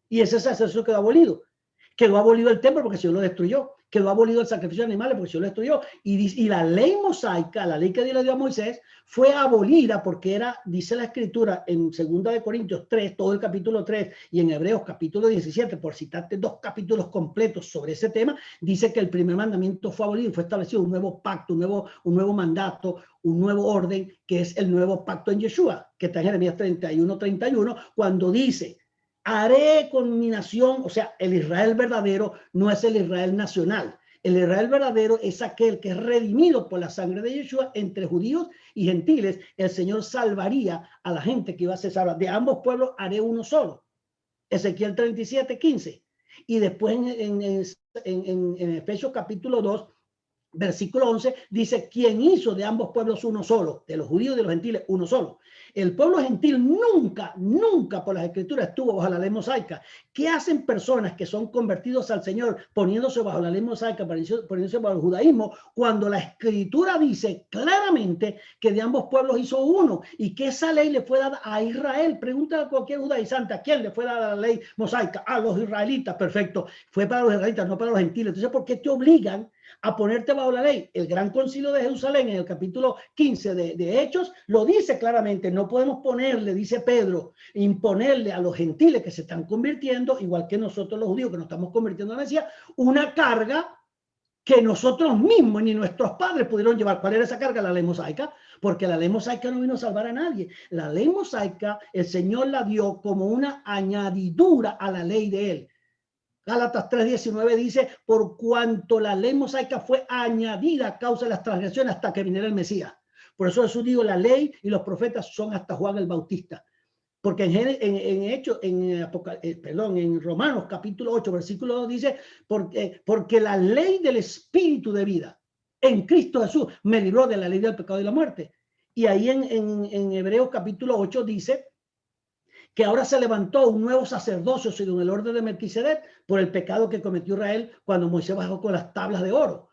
Y ese sacerdocio quedó abolido. Quedó abolido el templo porque el Señor lo destruyó. quedó abolido el sacrificio de animales, porque yo lo estudió, y la ley mosaica, la ley que Dios le dio a Moisés, fue abolida porque era, dice la escritura en 2 de Corintios 3, todo el capítulo 3, y en Hebreos capítulo 17, por citarte 2 capítulos completos sobre ese tema, dice que el primer mandamiento fue abolido y fue establecido un nuevo pacto, un nuevo mandato, un nuevo orden, que es el nuevo pacto en Yeshua, que está en Jeremías 31, cuando dice: haré con mi nación, o sea, el Israel verdadero no es el Israel nacional. El Israel verdadero es aquel que es redimido por la sangre de Yeshua entre judíos y gentiles. El Señor salvaría a la gente que iba a ser salva. De ambos pueblos haré uno solo. Ezequiel 37:15. Y después en Efesios capítulo 2, versículo 11, dice: quien hizo de ambos pueblos uno solo, de los judíos y de los gentiles uno solo. El pueblo gentil nunca por las escrituras estuvo bajo la ley mosaica. ¿Qué hacen personas que son convertidos al Señor poniéndose bajo la ley mosaica, poniéndose bajo el judaísmo, cuando la escritura dice claramente que de ambos pueblos hizo uno y que esa ley le fue dada a Israel? Pregúntale a cualquier judaizante: ¿a quién le fue dada la ley mosaica? A los israelitas. Perfecto, fue para los israelitas, no para los gentiles. Entonces, ¿por qué te obligan a ponerte bajo la ley? El Gran Concilio de Jerusalén, en el capítulo 15 de Hechos, lo dice claramente. No podemos ponerle, dice Pedro, imponerle a los gentiles que se están convirtiendo, igual que nosotros los judíos que nos estamos convirtiendo en la Mesías, una carga que nosotros mismos ni nuestros padres pudieron llevar. ¿Cuál era esa carga? La ley mosaica. Porque la ley mosaica no vino a salvar a nadie. La ley mosaica el Señor la dio como una añadidura a la ley de él. Gálatas 3:19 dice: por cuanto la ley mosaica fue añadida a causa de las transgresiones hasta que viniera el Mesías. Por eso Jesús dijo: la ley y los profetas son hasta Juan el Bautista. Porque en Romanos capítulo 8, versículo 2 dice: porque la ley del Espíritu de vida en Cristo Jesús me libró de la ley del pecado y la muerte. Y ahí en Hebreos capítulo 8 dice que ahora se levantó un nuevo sacerdocio según el orden de Melquisedec por el pecado que cometió Israel cuando Moisés bajó con las tablas de oro.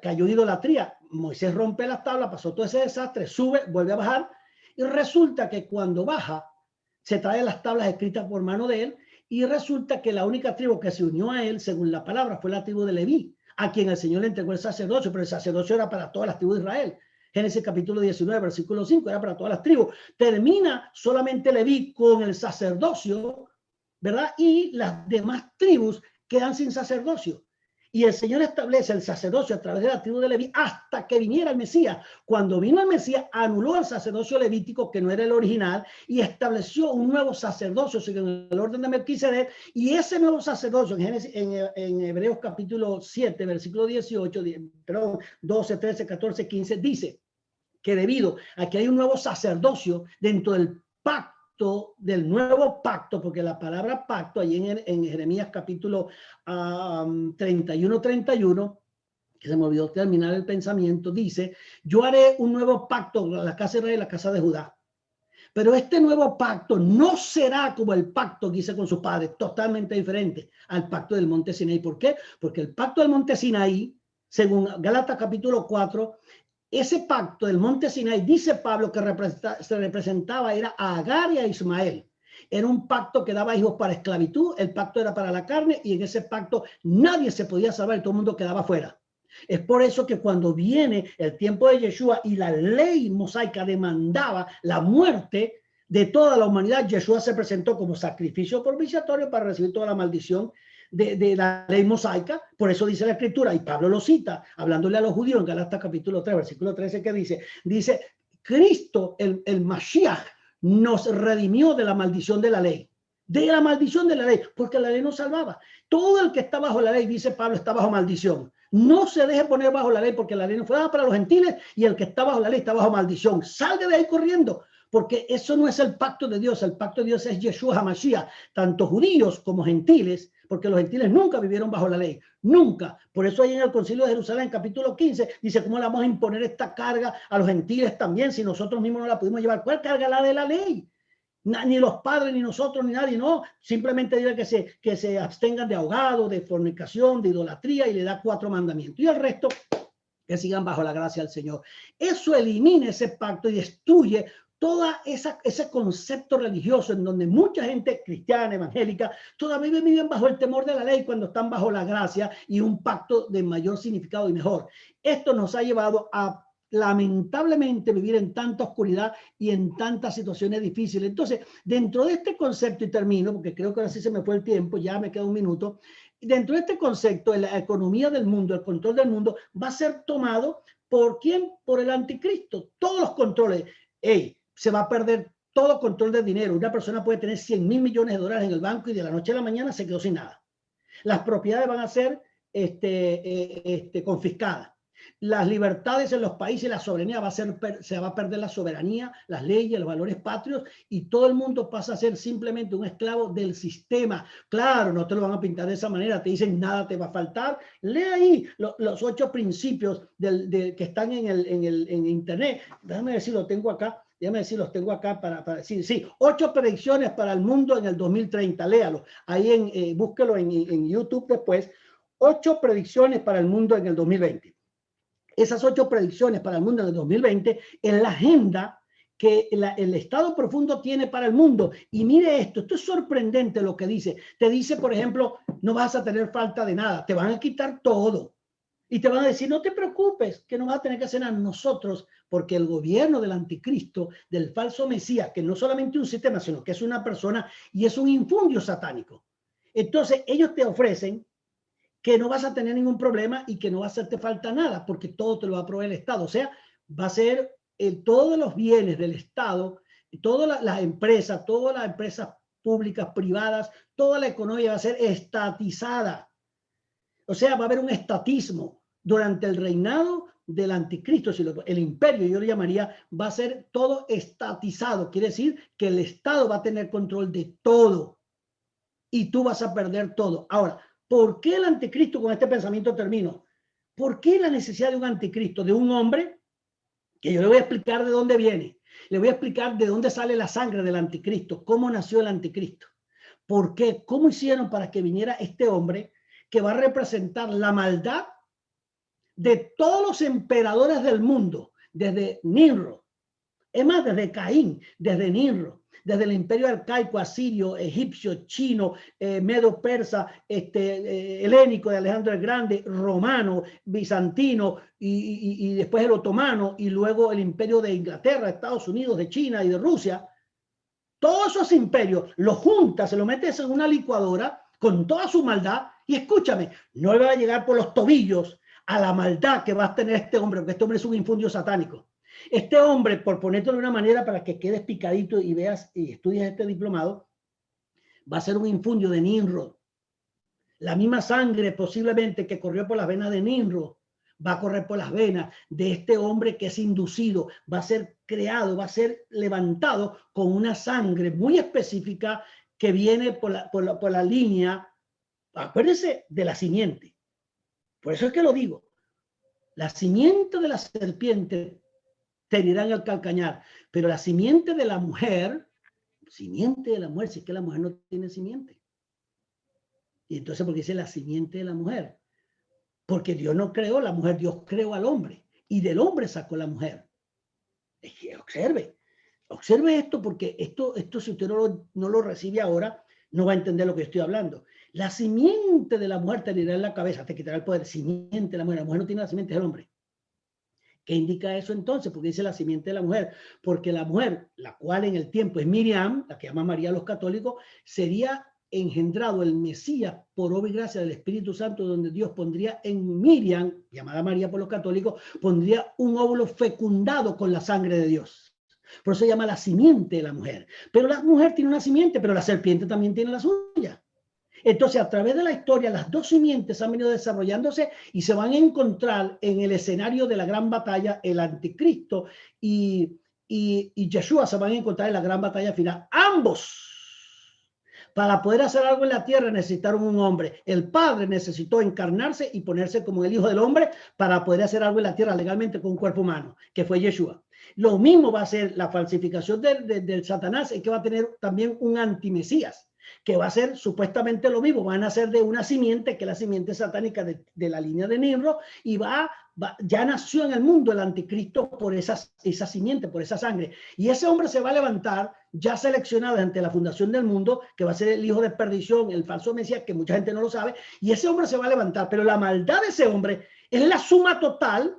Cayó en idolatría. Moisés rompe las tablas, pasó todo ese desastre, sube, vuelve a bajar, y resulta que cuando baja se trae las tablas escritas por mano de él, y resulta que la única tribu que se unió a él, según la palabra, fue la tribu de Leví, a quien el Señor le entregó el sacerdocio, pero el sacerdocio era para todas las tribus de Israel. Génesis capítulo 19, versículo 5, era para todas las tribus. Termina solamente Leví con el sacerdocio, ¿verdad? Y las demás tribus quedan sin sacerdocio. Y el Señor establece el sacerdocio a través de la tribu de Leví hasta que viniera el Mesías. Cuando vino el Mesías, anuló el sacerdocio levítico, que no era el original, y estableció un nuevo sacerdocio según el orden de Melquisedec. Y ese nuevo sacerdocio, en Hebreos capítulo 7, versículo 18, perdón, 12, 13, 14, 15, dice que debido a que hay un nuevo sacerdocio dentro del pacto, del nuevo pacto, porque la palabra pacto ahí en Jeremías capítulo 31, que se me olvidó terminar el pensamiento, dice: yo haré un nuevo pacto con la casa de Israel y la casa de Judá, pero este nuevo pacto no será como el pacto que hice con sus padres, totalmente diferente al pacto del monte Sinaí. ¿Por qué? Porque el pacto del monte Sinaí, según Gálatas capítulo 4, ese pacto del monte Sinaí, dice Pablo, que se representaba era a Agar y a Ismael. Era un pacto que daba hijos para esclavitud, el pacto era para la carne, y en ese pacto nadie se podía salvar y todo el mundo quedaba fuera. Es por eso que cuando viene el tiempo de Yeshua y la ley mosaica demandaba la muerte de toda la humanidad, Yeshua se presentó como sacrificio propiciatorio para recibir toda la maldición de la ley mosaica. Por eso dice la escritura, y Pablo lo cita, hablándole a los judíos en Gálatas capítulo 3, versículo 13, que dice: Cristo, el Mashiach, nos redimió de la maldición de la ley. De la maldición de la ley, porque la ley no salvaba. Todo el que está bajo la ley, dice Pablo, está bajo maldición. No se deje poner bajo la ley, porque la ley no fue dada para los gentiles, y el que está bajo la ley está bajo maldición. Salga de ahí corriendo, porque eso no es el pacto de Dios. El pacto de Dios es Yeshua HaMashiach, tanto judíos como gentiles, porque los gentiles nunca vivieron bajo la ley, nunca. Por eso ahí en el Concilio de Jerusalén, capítulo 15, dice: ¿cómo le vamos a imponer esta carga a los gentiles también si nosotros mismos no la pudimos llevar? ¿Cuál carga? La de la ley. Ni los padres, ni nosotros, ni nadie, no. Simplemente dice que se abstengan de ahogado, de fornicación, de idolatría, y le da 4 mandamientos. Y el resto, que sigan bajo la gracia del Señor. Eso elimina ese pacto y destruye ese concepto religioso en donde mucha gente cristiana, evangélica, todavía viven bajo el temor de la ley cuando están bajo la gracia y un pacto de mayor significado y mejor. Esto nos ha llevado a lamentablemente vivir en tanta oscuridad y en tantas situaciones difíciles. Entonces, dentro de este concepto, y termino, porque creo que ahora sí se me fue el tiempo, ya me queda un minuto, dentro de este concepto, la economía del mundo, el control del mundo, va a ser tomado ¿por quién? Por el anticristo. Todos los controles. Se va a perder todo control del dinero. Una persona puede tener 100.000 millones de dólares en el banco y de la noche a la mañana se quedó sin nada. Las propiedades van a ser confiscadas. Las libertades en los países, la soberanía se va a perder la soberanía, las leyes, los valores patrios, y todo el mundo pasa a ser simplemente un esclavo del sistema. Claro, no te lo van a pintar de esa manera, te dicen nada te va a faltar. Lee ahí los 8 principios que están en internet. Déjame ver si lo tengo acá. Déjame decir, los tengo acá para decir, sí, 8 predicciones para el mundo en el 2030, léalo, ahí búsquelo en YouTube después, 8 predicciones para el mundo en el 2020. Esas 8 predicciones para el mundo en el 2020 es la agenda que el Estado profundo tiene para el mundo. Y mire esto es sorprendente lo que dice. Te dice, por ejemplo, no vas a tener falta de nada, te van a quitar todo. Y te van a decir, no te preocupes, que no vas a tener que hacer a nosotros, porque el gobierno del anticristo, del falso Mesías, que no solamente un sistema, sino que es una persona y es un infundio satánico. Entonces, ellos te ofrecen que no vas a tener ningún problema y que no va a hacerte falta nada, porque todo te lo va a proveer el Estado. O sea, va a ser todos los bienes del Estado, todas las empresas públicas, privadas, toda la economía va a ser estatizada. O sea, va a haber un estatismo durante el reinado del anticristo. El imperio, yo lo llamaría, va a ser todo estatizado. Quiere decir que el Estado va a tener control de todo y tú vas a perder todo. Ahora, ¿por qué el anticristo? Con este pensamiento termino. ¿Por qué la necesidad de un anticristo? De un hombre, que yo le voy a explicar de dónde viene. Le voy a explicar de dónde sale la sangre del anticristo, cómo nació el anticristo. ¿Por qué? ¿Cómo hicieron para que viniera este hombre que va a representar la maldad de todos los emperadores del mundo, desde Nimrod, es más, desde Caín, desde Nimrod, desde el imperio arcaico, asirio, egipcio, chino, medo-persa, helénico de Alejandro el Grande, romano, bizantino y después el otomano y luego el imperio de Inglaterra, Estados Unidos, de China y de Rusia. Todos esos imperios los juntas, se los metes en una licuadora con toda su maldad y escúchame, no le va a llegar por los tobillos a la maldad que va a tener este hombre, porque este hombre es un infundio satánico. Este hombre, por ponértelo de una manera para que quedes picadito y veas y estudies este diplomado, va a ser un infundio de Nimrod. La misma sangre posiblemente que corrió por las venas de Nimrod va a correr por las venas de este hombre que es inducido, va a ser creado, va a ser levantado con una sangre muy específica que viene por la línea, acuérdense de la simiente. Por eso es que lo digo. La simiente de la serpiente te herirán el calcañar, pero la simiente de la mujer, si es que la mujer no tiene simiente. Y entonces, ¿por qué dice la simiente de la mujer? Porque Dios no creó la mujer, Dios creó al hombre, y del hombre sacó la mujer. Es que observe esto, porque esto si usted no lo recibe ahora, no va a entender lo que estoy hablando. La simiente de la mujer te herirá en la cabeza, te quitará el poder. Simiente de la mujer no tiene la simiente, es el hombre. ¿Qué indica eso entonces? Porque dice la simiente de la mujer, porque la mujer, la cual en el tiempo es Miriam, la que llama María a los católicos, sería engendrado el Mesías por obra y gracia del Espíritu Santo, donde Dios pondría en Miriam, llamada María por los católicos, pondría un óvulo fecundado con la sangre de Dios. Por eso se llama la simiente de la mujer. Pero la mujer tiene una simiente, pero la serpiente también tiene la suya. Entonces, a través de la historia, las dos simientes han venido desarrollándose y se van a encontrar en el escenario de la gran batalla, el anticristo y Yeshua se van a encontrar en la gran batalla final. Ambos, para poder hacer algo en la tierra, necesitaron un hombre. El Padre necesitó encarnarse y ponerse como el Hijo del Hombre para poder hacer algo en la tierra legalmente con un cuerpo humano, que fue Yeshua. Lo mismo va a ser la falsificación del Satanás, es que va a tener también un antimesías, que va a ser supuestamente lo mismo, van a ser de una simiente, que es la simiente satánica de la línea de Nimrod, y va ya nació en el mundo el anticristo por esa simiente, por esa sangre. Y ese hombre se va a levantar ya seleccionado ante la fundación del mundo, que va a ser el hijo de perdición, el falso Mesías, que mucha gente no lo sabe. Y ese hombre se va a levantar, pero la maldad de ese hombre es la suma total,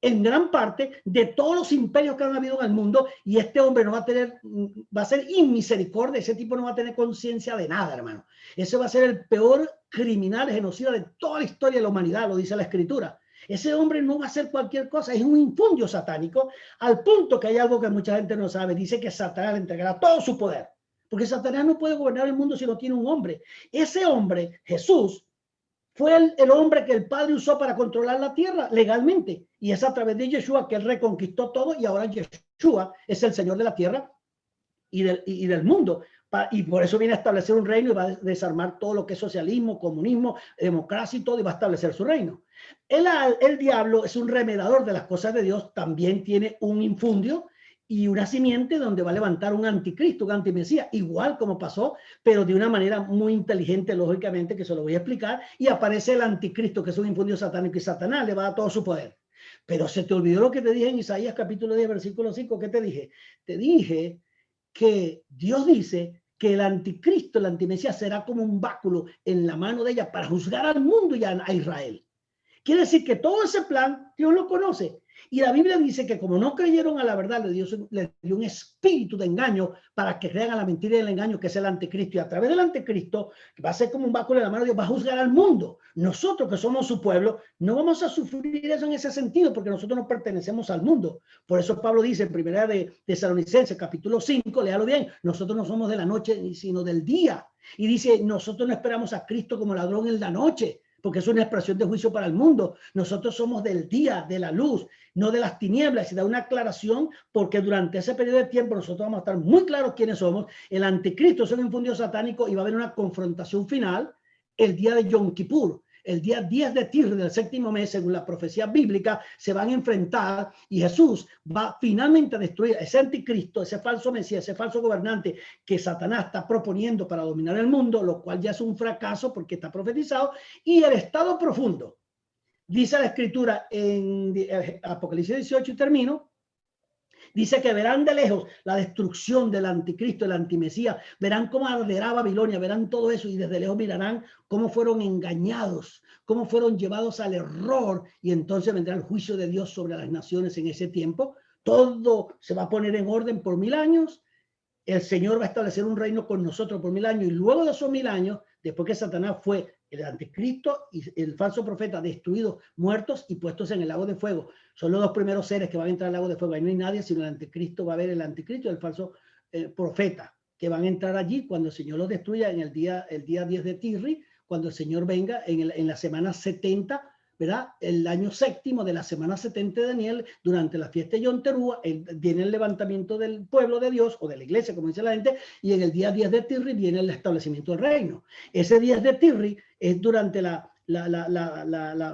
en gran parte, de todos los imperios que han habido en el mundo, y este hombre no va a tener, va a ser inmisericordia. Ese tipo no va a tener conciencia de nada, hermano. Ese va a ser el peor criminal, genocida de toda la historia de la humanidad, lo dice la Escritura. Ese hombre no va a hacer cualquier cosa, es un infundio satánico, al punto que hay algo que mucha gente no sabe. Dice que Satanás le entregará todo su poder, porque Satanás no puede gobernar el mundo si no tiene un hombre. Ese hombre, Jesús, fue el hombre que el Padre usó para controlar la tierra legalmente, y es a través de Yeshua que él reconquistó todo, y ahora Yeshua es el Señor de la tierra y del mundo, y por eso viene a establecer un reino y va a desarmar todo lo que es socialismo, comunismo, democracia y todo, y va a establecer su reino. El diablo es un remedador de las cosas de Dios, también tiene un infundio y una simiente donde va a levantar un anticristo, un antimesías, igual como pasó, pero de una manera muy inteligente, lógicamente, que se lo voy a explicar, y aparece el anticristo, que es un infundio satánico, y Satanás le va a dar todo su poder. Pero se te olvidó lo que te dije en Isaías capítulo 10, versículo 5, ¿qué te dije? Te dije que Dios dice que el anticristo, el antimesías, será como un báculo en la mano de ella para juzgar al mundo y a Israel. Quiere decir que todo ese plan Dios lo conoce. Y la Biblia dice que como no creyeron a la verdad, Dios le dio un espíritu de engaño para que crean a la mentira y el engaño, que es el anticristo. Y a través del anticristo, que va a ser como un báculo en la mano de Dios, va a juzgar al mundo. Nosotros, que somos su pueblo, no vamos a sufrir eso en ese sentido, porque nosotros no pertenecemos al mundo. Por eso Pablo dice en primera de Tesalonicenses, capítulo 5, léalo bien, nosotros no somos de la noche, sino del día. Y dice, nosotros no esperamos a Cristo como ladrón en la noche, porque es una expresión de juicio para el mundo. Nosotros somos del día, de la luz, no de las tinieblas. Y da una aclaración, porque durante ese periodo de tiempo nosotros vamos a estar muy claros quiénes somos. El anticristo es un infundio satánico, y va a haber una confrontación final el día de Yom Kippur. El día 10 de Tir del séptimo mes, según la profecía bíblica, se van a enfrentar, y Jesús va finalmente a destruir ese anticristo, ese falso Mesías, ese falso gobernante que Satanás está proponiendo para dominar el mundo, lo cual ya es un fracaso porque está profetizado. Y el estado profundo, dice la Escritura en Apocalipsis 18, y termino, dice que verán de lejos la destrucción del anticristo, el antimesías, verán cómo arderá Babilonia, verán todo eso, y desde lejos mirarán cómo fueron engañados, cómo fueron llevados al error, y entonces vendrá el juicio de Dios sobre las naciones en ese tiempo. Todo se va a poner en orden por 1000 años. El Señor va a establecer un reino con nosotros por 1000 años, y luego de esos 1000 años, después que Satanás fue el anticristo y el falso profeta destruidos, muertos y puestos en el lago de fuego, son los dos primeros seres que van a entrar al lago de fuego. Ahí no hay nadie sino el anticristo. Va a haber el anticristo y el falso profeta, que van a entrar allí cuando el Señor los destruya en el día 10 de Tirri, cuando el Señor venga en la semana 70, ¿verdad? El año séptimo de la semana 70 de Daniel, durante la fiesta de Yom Teruah, viene el levantamiento del pueblo de Dios, o de la iglesia, como dice la gente, y en el día 10 de Tirri viene el establecimiento del reino. Ese 10 de Tirri es durante la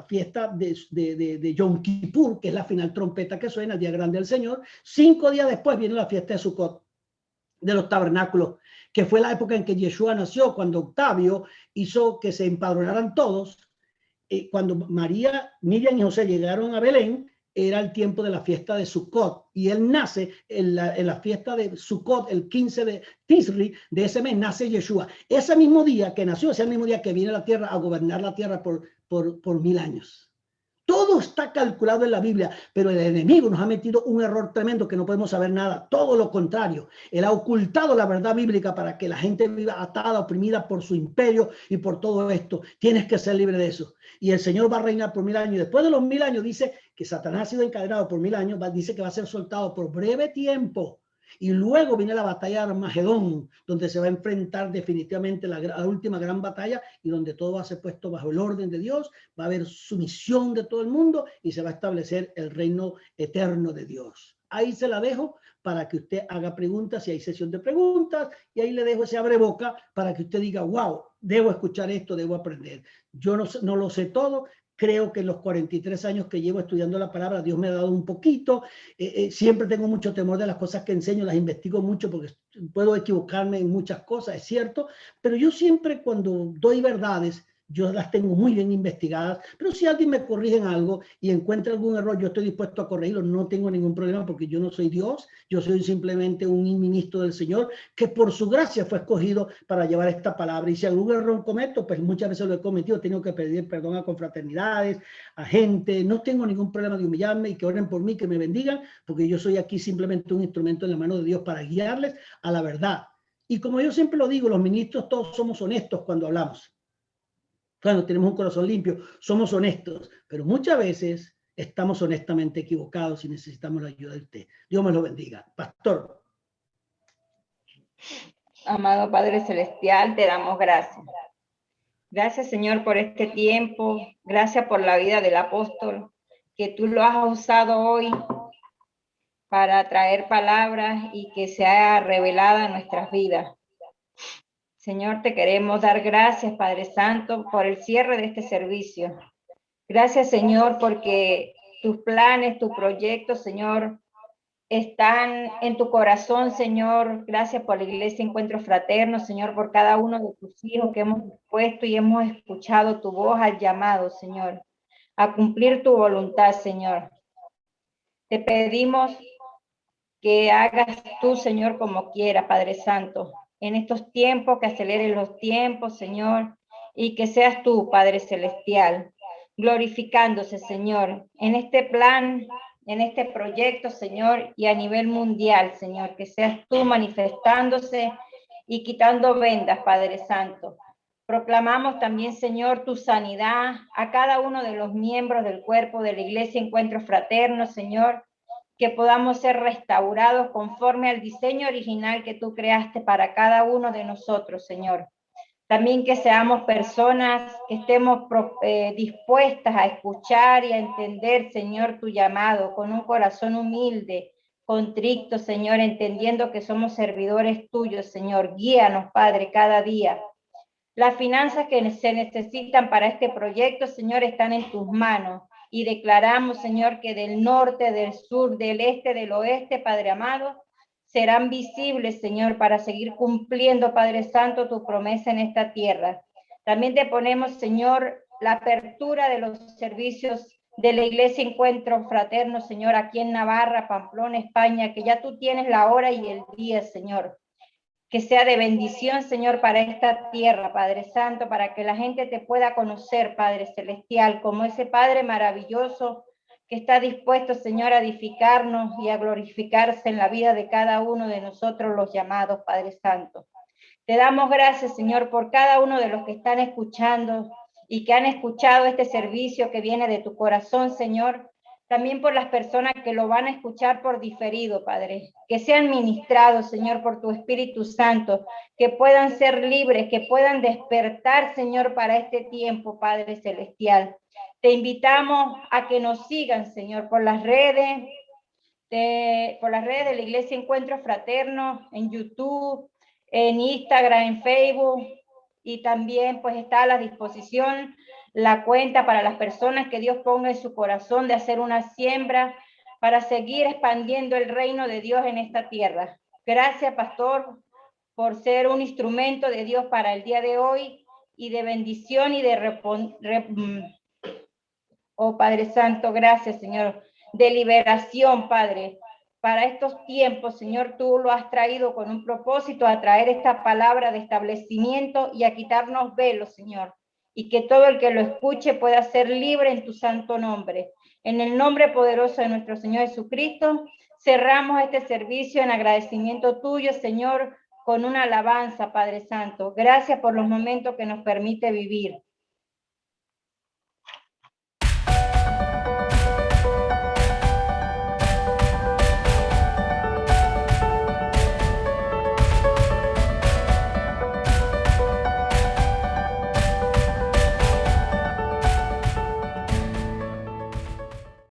fiesta de Yom Kippur, que es la final trompeta que suena, el día grande del Señor. 5 días después viene la fiesta de Sukkot, de los tabernáculos, que fue la época en que Yeshua nació, cuando Octavio hizo que se empadronaran todos. Cuando María, Miriam y José llegaron a Belén, era el tiempo de la fiesta de Sukkot, y él nace en la fiesta de Sukkot, el 15 de Tisri de ese mes, nace Yeshua. Ese mismo día que nació, ese mismo día que viene a la tierra a gobernar la tierra por 1000 años. Todo está calculado en la Biblia, pero el enemigo nos ha metido un error tremendo que no podemos saber nada. Todo lo contrario. Él ha ocultado la verdad bíblica para que la gente viva atada, oprimida por su imperio y por todo esto. Tienes que ser libre de eso. Y el Señor va a reinar por 1000 años. Y después de los 1000 años dice que Satanás ha sido encadenado por 1000 años. Dice que va a ser soltado por breve tiempo. Y luego viene la batalla de Armagedón, donde se va a enfrentar definitivamente la última gran batalla, y donde todo va a ser puesto bajo el orden de Dios. Va a haber sumisión de todo el mundo y se va a establecer el reino eterno de Dios. Ahí se la dejo para que usted haga preguntas, si hay sesión de preguntas, y ahí le dejo ese abre boca para que usted diga, wow, debo escuchar esto, debo aprender. Yo no lo sé todo. Creo que en los 43 años que llevo estudiando la palabra, Dios me ha dado un poquito. Siempre tengo mucho temor de las cosas que enseño, las investigo mucho porque puedo equivocarme en muchas cosas, es cierto. Pero yo siempre, cuando doy verdades, yo las tengo muy bien investigadas, pero si alguien me corrige en algo y encuentra algún error, yo estoy dispuesto a corregirlo, no tengo ningún problema porque yo no soy Dios, yo soy simplemente un ministro del Señor que por su gracia fue escogido para llevar esta palabra. Y si algún error cometo, pues muchas veces lo he cometido, tengo que pedir perdón a confraternidades, a gente, no tengo ningún problema de humillarme y que oren por mí, que me bendigan, porque yo soy aquí simplemente un instrumento en la mano de Dios para guiarles a la verdad. Y como yo siempre lo digo, los ministros todos somos honestos cuando hablamos. Cuando tenemos un corazón limpio, somos honestos, pero muchas veces estamos honestamente equivocados y necesitamos la ayuda de usted. Dios me lo bendiga. Pastor. Amado Padre Celestial, te damos gracias. Gracias, Señor, por este tiempo. Gracias por la vida del apóstol, que tú lo has usado hoy para traer palabras y que sea revelada en nuestras vidas. Señor, te queremos dar gracias, Padre Santo, por el cierre de este servicio. Gracias, Señor, porque tus planes, tus proyectos, Señor, están en tu corazón, Señor. Gracias por la Iglesia Encuentro Fraterno, Señor, por cada uno de tus hijos que hemos dispuesto y hemos escuchado tu voz al llamado, Señor, a cumplir tu voluntad, Señor. Te pedimos que hagas tú, Señor, como quiera, Padre Santo, en estos tiempos, que aceleren los tiempos, Señor, y que seas tú, Padre Celestial, glorificándose, Señor, en este plan, en este proyecto, Señor, y a nivel mundial, Señor, que seas tú manifestándose y quitando vendas, Padre Santo. Proclamamos también, Señor, tu sanidad a cada uno de los miembros del cuerpo de la Iglesia Encuentro Fraterno, Señor, que podamos ser restaurados conforme al diseño original que tú creaste para cada uno de nosotros, Señor. También que seamos personas que estemos dispuestas a escuchar y a entender, Señor, tu llamado, con un corazón humilde, contrito, Señor, entendiendo que somos servidores tuyos, Señor. Guíanos, Padre, cada día. Las finanzas que se necesitan para este proyecto, Señor, están en tus manos. Y declaramos, Señor, que del norte, del sur, del este, del oeste, Padre amado, serán visibles, Señor, para seguir cumpliendo, Padre Santo, tu promesa en esta tierra. También te ponemos, Señor, la apertura de los servicios de la Iglesia Encuentro Fraterno, Señor, aquí en Navarra, Pamplona, España, que ya tú tienes la hora y el día, Señor. Que sea de bendición, Señor, para esta tierra, Padre Santo, para que la gente te pueda conocer, Padre Celestial, como ese Padre maravilloso que está dispuesto, Señor, a edificarnos y a glorificarse en la vida de cada uno de nosotros, los llamados, Padre Santo. Te damos gracias, Señor, por cada uno de los que están escuchando y que han escuchado este servicio que viene de tu corazón, Señor. También por las personas que lo van a escuchar por diferido, Padre. Que sean ministrados, Señor, por tu Espíritu Santo. Que puedan ser libres, que puedan despertar, Señor, para este tiempo, Padre Celestial. Te invitamos a que nos sigan, Señor, por las redes de la Iglesia Encuentro Fraterno, en YouTube, en Instagram, en Facebook. Y también pues está a la disposición la cuenta para las personas que Dios ponga en su corazón de hacer una siembra para seguir expandiendo el reino de Dios en esta tierra. Gracias, pastor, por ser un instrumento de Dios para el día de hoy y de bendición y de oh Padre Santo, gracias, Señor, de liberación, Padre. Para estos tiempos, Señor, tú lo has traído con un propósito, a traer esta palabra de establecimiento y a quitarnos velos, Señor. Y que todo el que lo escuche pueda ser libre en tu santo nombre. En el nombre poderoso de nuestro Señor Jesucristo, cerramos este servicio en agradecimiento tuyo, Señor, con una alabanza, Padre Santo. Gracias por los momentos que nos permite vivir.